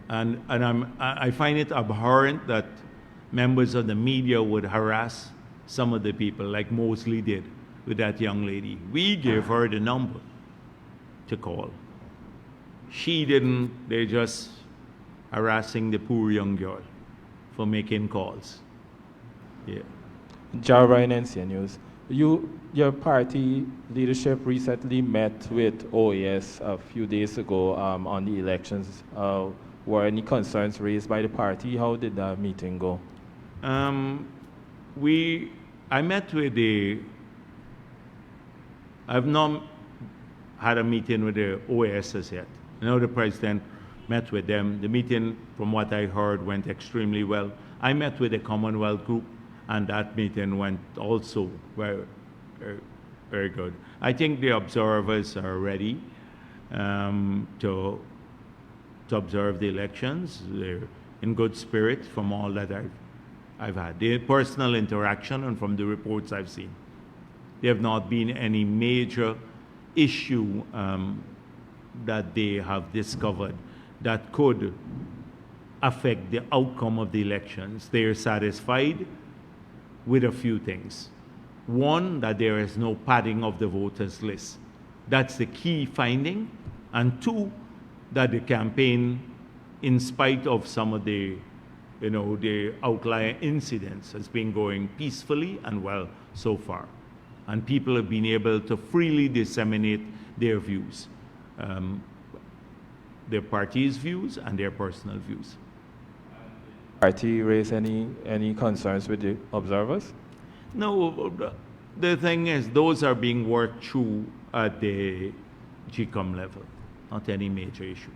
And I find it abhorrent that members of the media would harass some of the people, like Mosley did with that young lady. We gave her the number to call. She didn't, they're just harassing the poor young girl for making calls. Yeah. Ryan, NCN News. Your party leadership recently met with OAS a few days ago on the elections. Were any concerns raised by the party? How did that meeting go? I met with I've not had a meeting with the OAS yet. I know the president met with them. The meeting, from what I heard, went extremely well. I met with the Commonwealth group, and that meeting went also very, very, very good. I think the observers are ready to observe the elections. They're in good spirit from all that I've had. The personal interaction and from the reports I've seen. There have not been any major issue that they have discovered that could affect the outcome of the elections. They are satisfied with a few things. One, that there is no padding of the voters list. That's the key finding. And two, that the campaign, in spite of some of the outlier incidents, has been going peacefully and well so far. And people have been able to freely disseminate their views, their party's views and their personal views. Party raise any concerns with the observers? No, the thing is, those are being worked through at the GCOM level, not any major issue.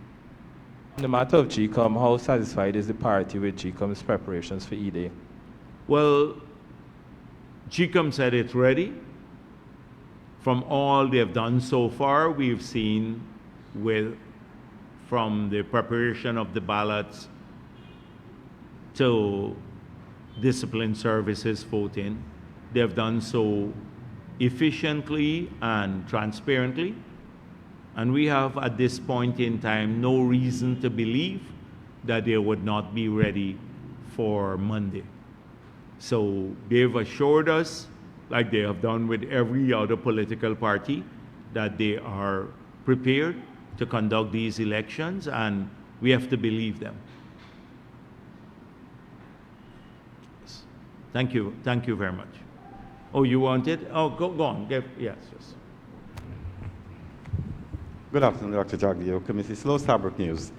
In the matter of GCOM, how satisfied is the party with GCOM's preparations for E-Day? Well, GCOM said it's ready. From all they've done so far, we've seen from the preparation of the ballots to discipline services voting, they've done so efficiently and transparently. And we have, at this point in time, no reason to believe that they would not be ready for Monday. So they've assured us, like they have done with every other political party, that they are prepared to conduct these elections, and we have to believe them. Yes. Thank you very much. Oh, you want it? Oh, go on. Yes. Good afternoon, Dr. Jagdeo, Committee Slow Sabric News.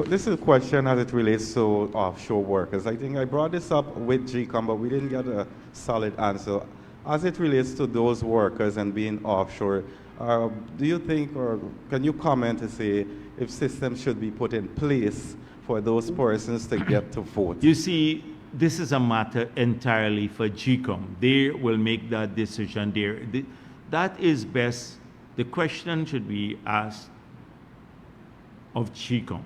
This is a question as it relates to offshore workers. I think I brought this up with GCOM, but we didn't get a solid answer. As it relates to those workers and being offshore, do you think, or can you comment to say if systems should be put in place for those persons to get to vote? You see, this is a matter entirely for GCOM. They will make that decision there. That is best. The question should be asked of GCOM.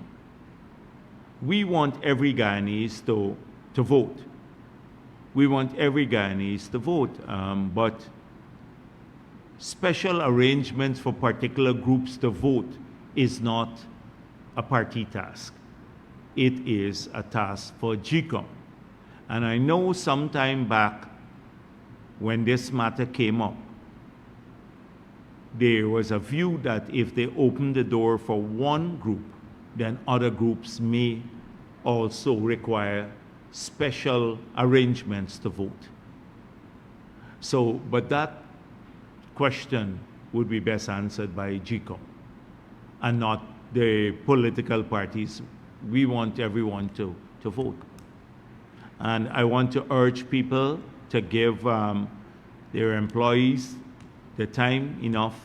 We want every Guyanese to vote. We want every Guyanese to vote, but special arrangements for particular groups to vote is not a party task. It is a task for GCOM. And I know some time back when this matter came up, there was a view that if they open the door for one group, then other groups may also require special arrangements to vote. So, but that question would be best answered by GCOM and not the political parties. We want everyone to vote. And I want to urge people to give their employees the time enough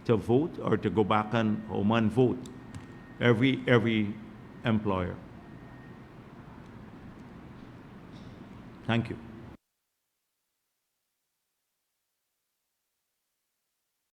to vote or to go back and home and vote. Every employer. Thank you.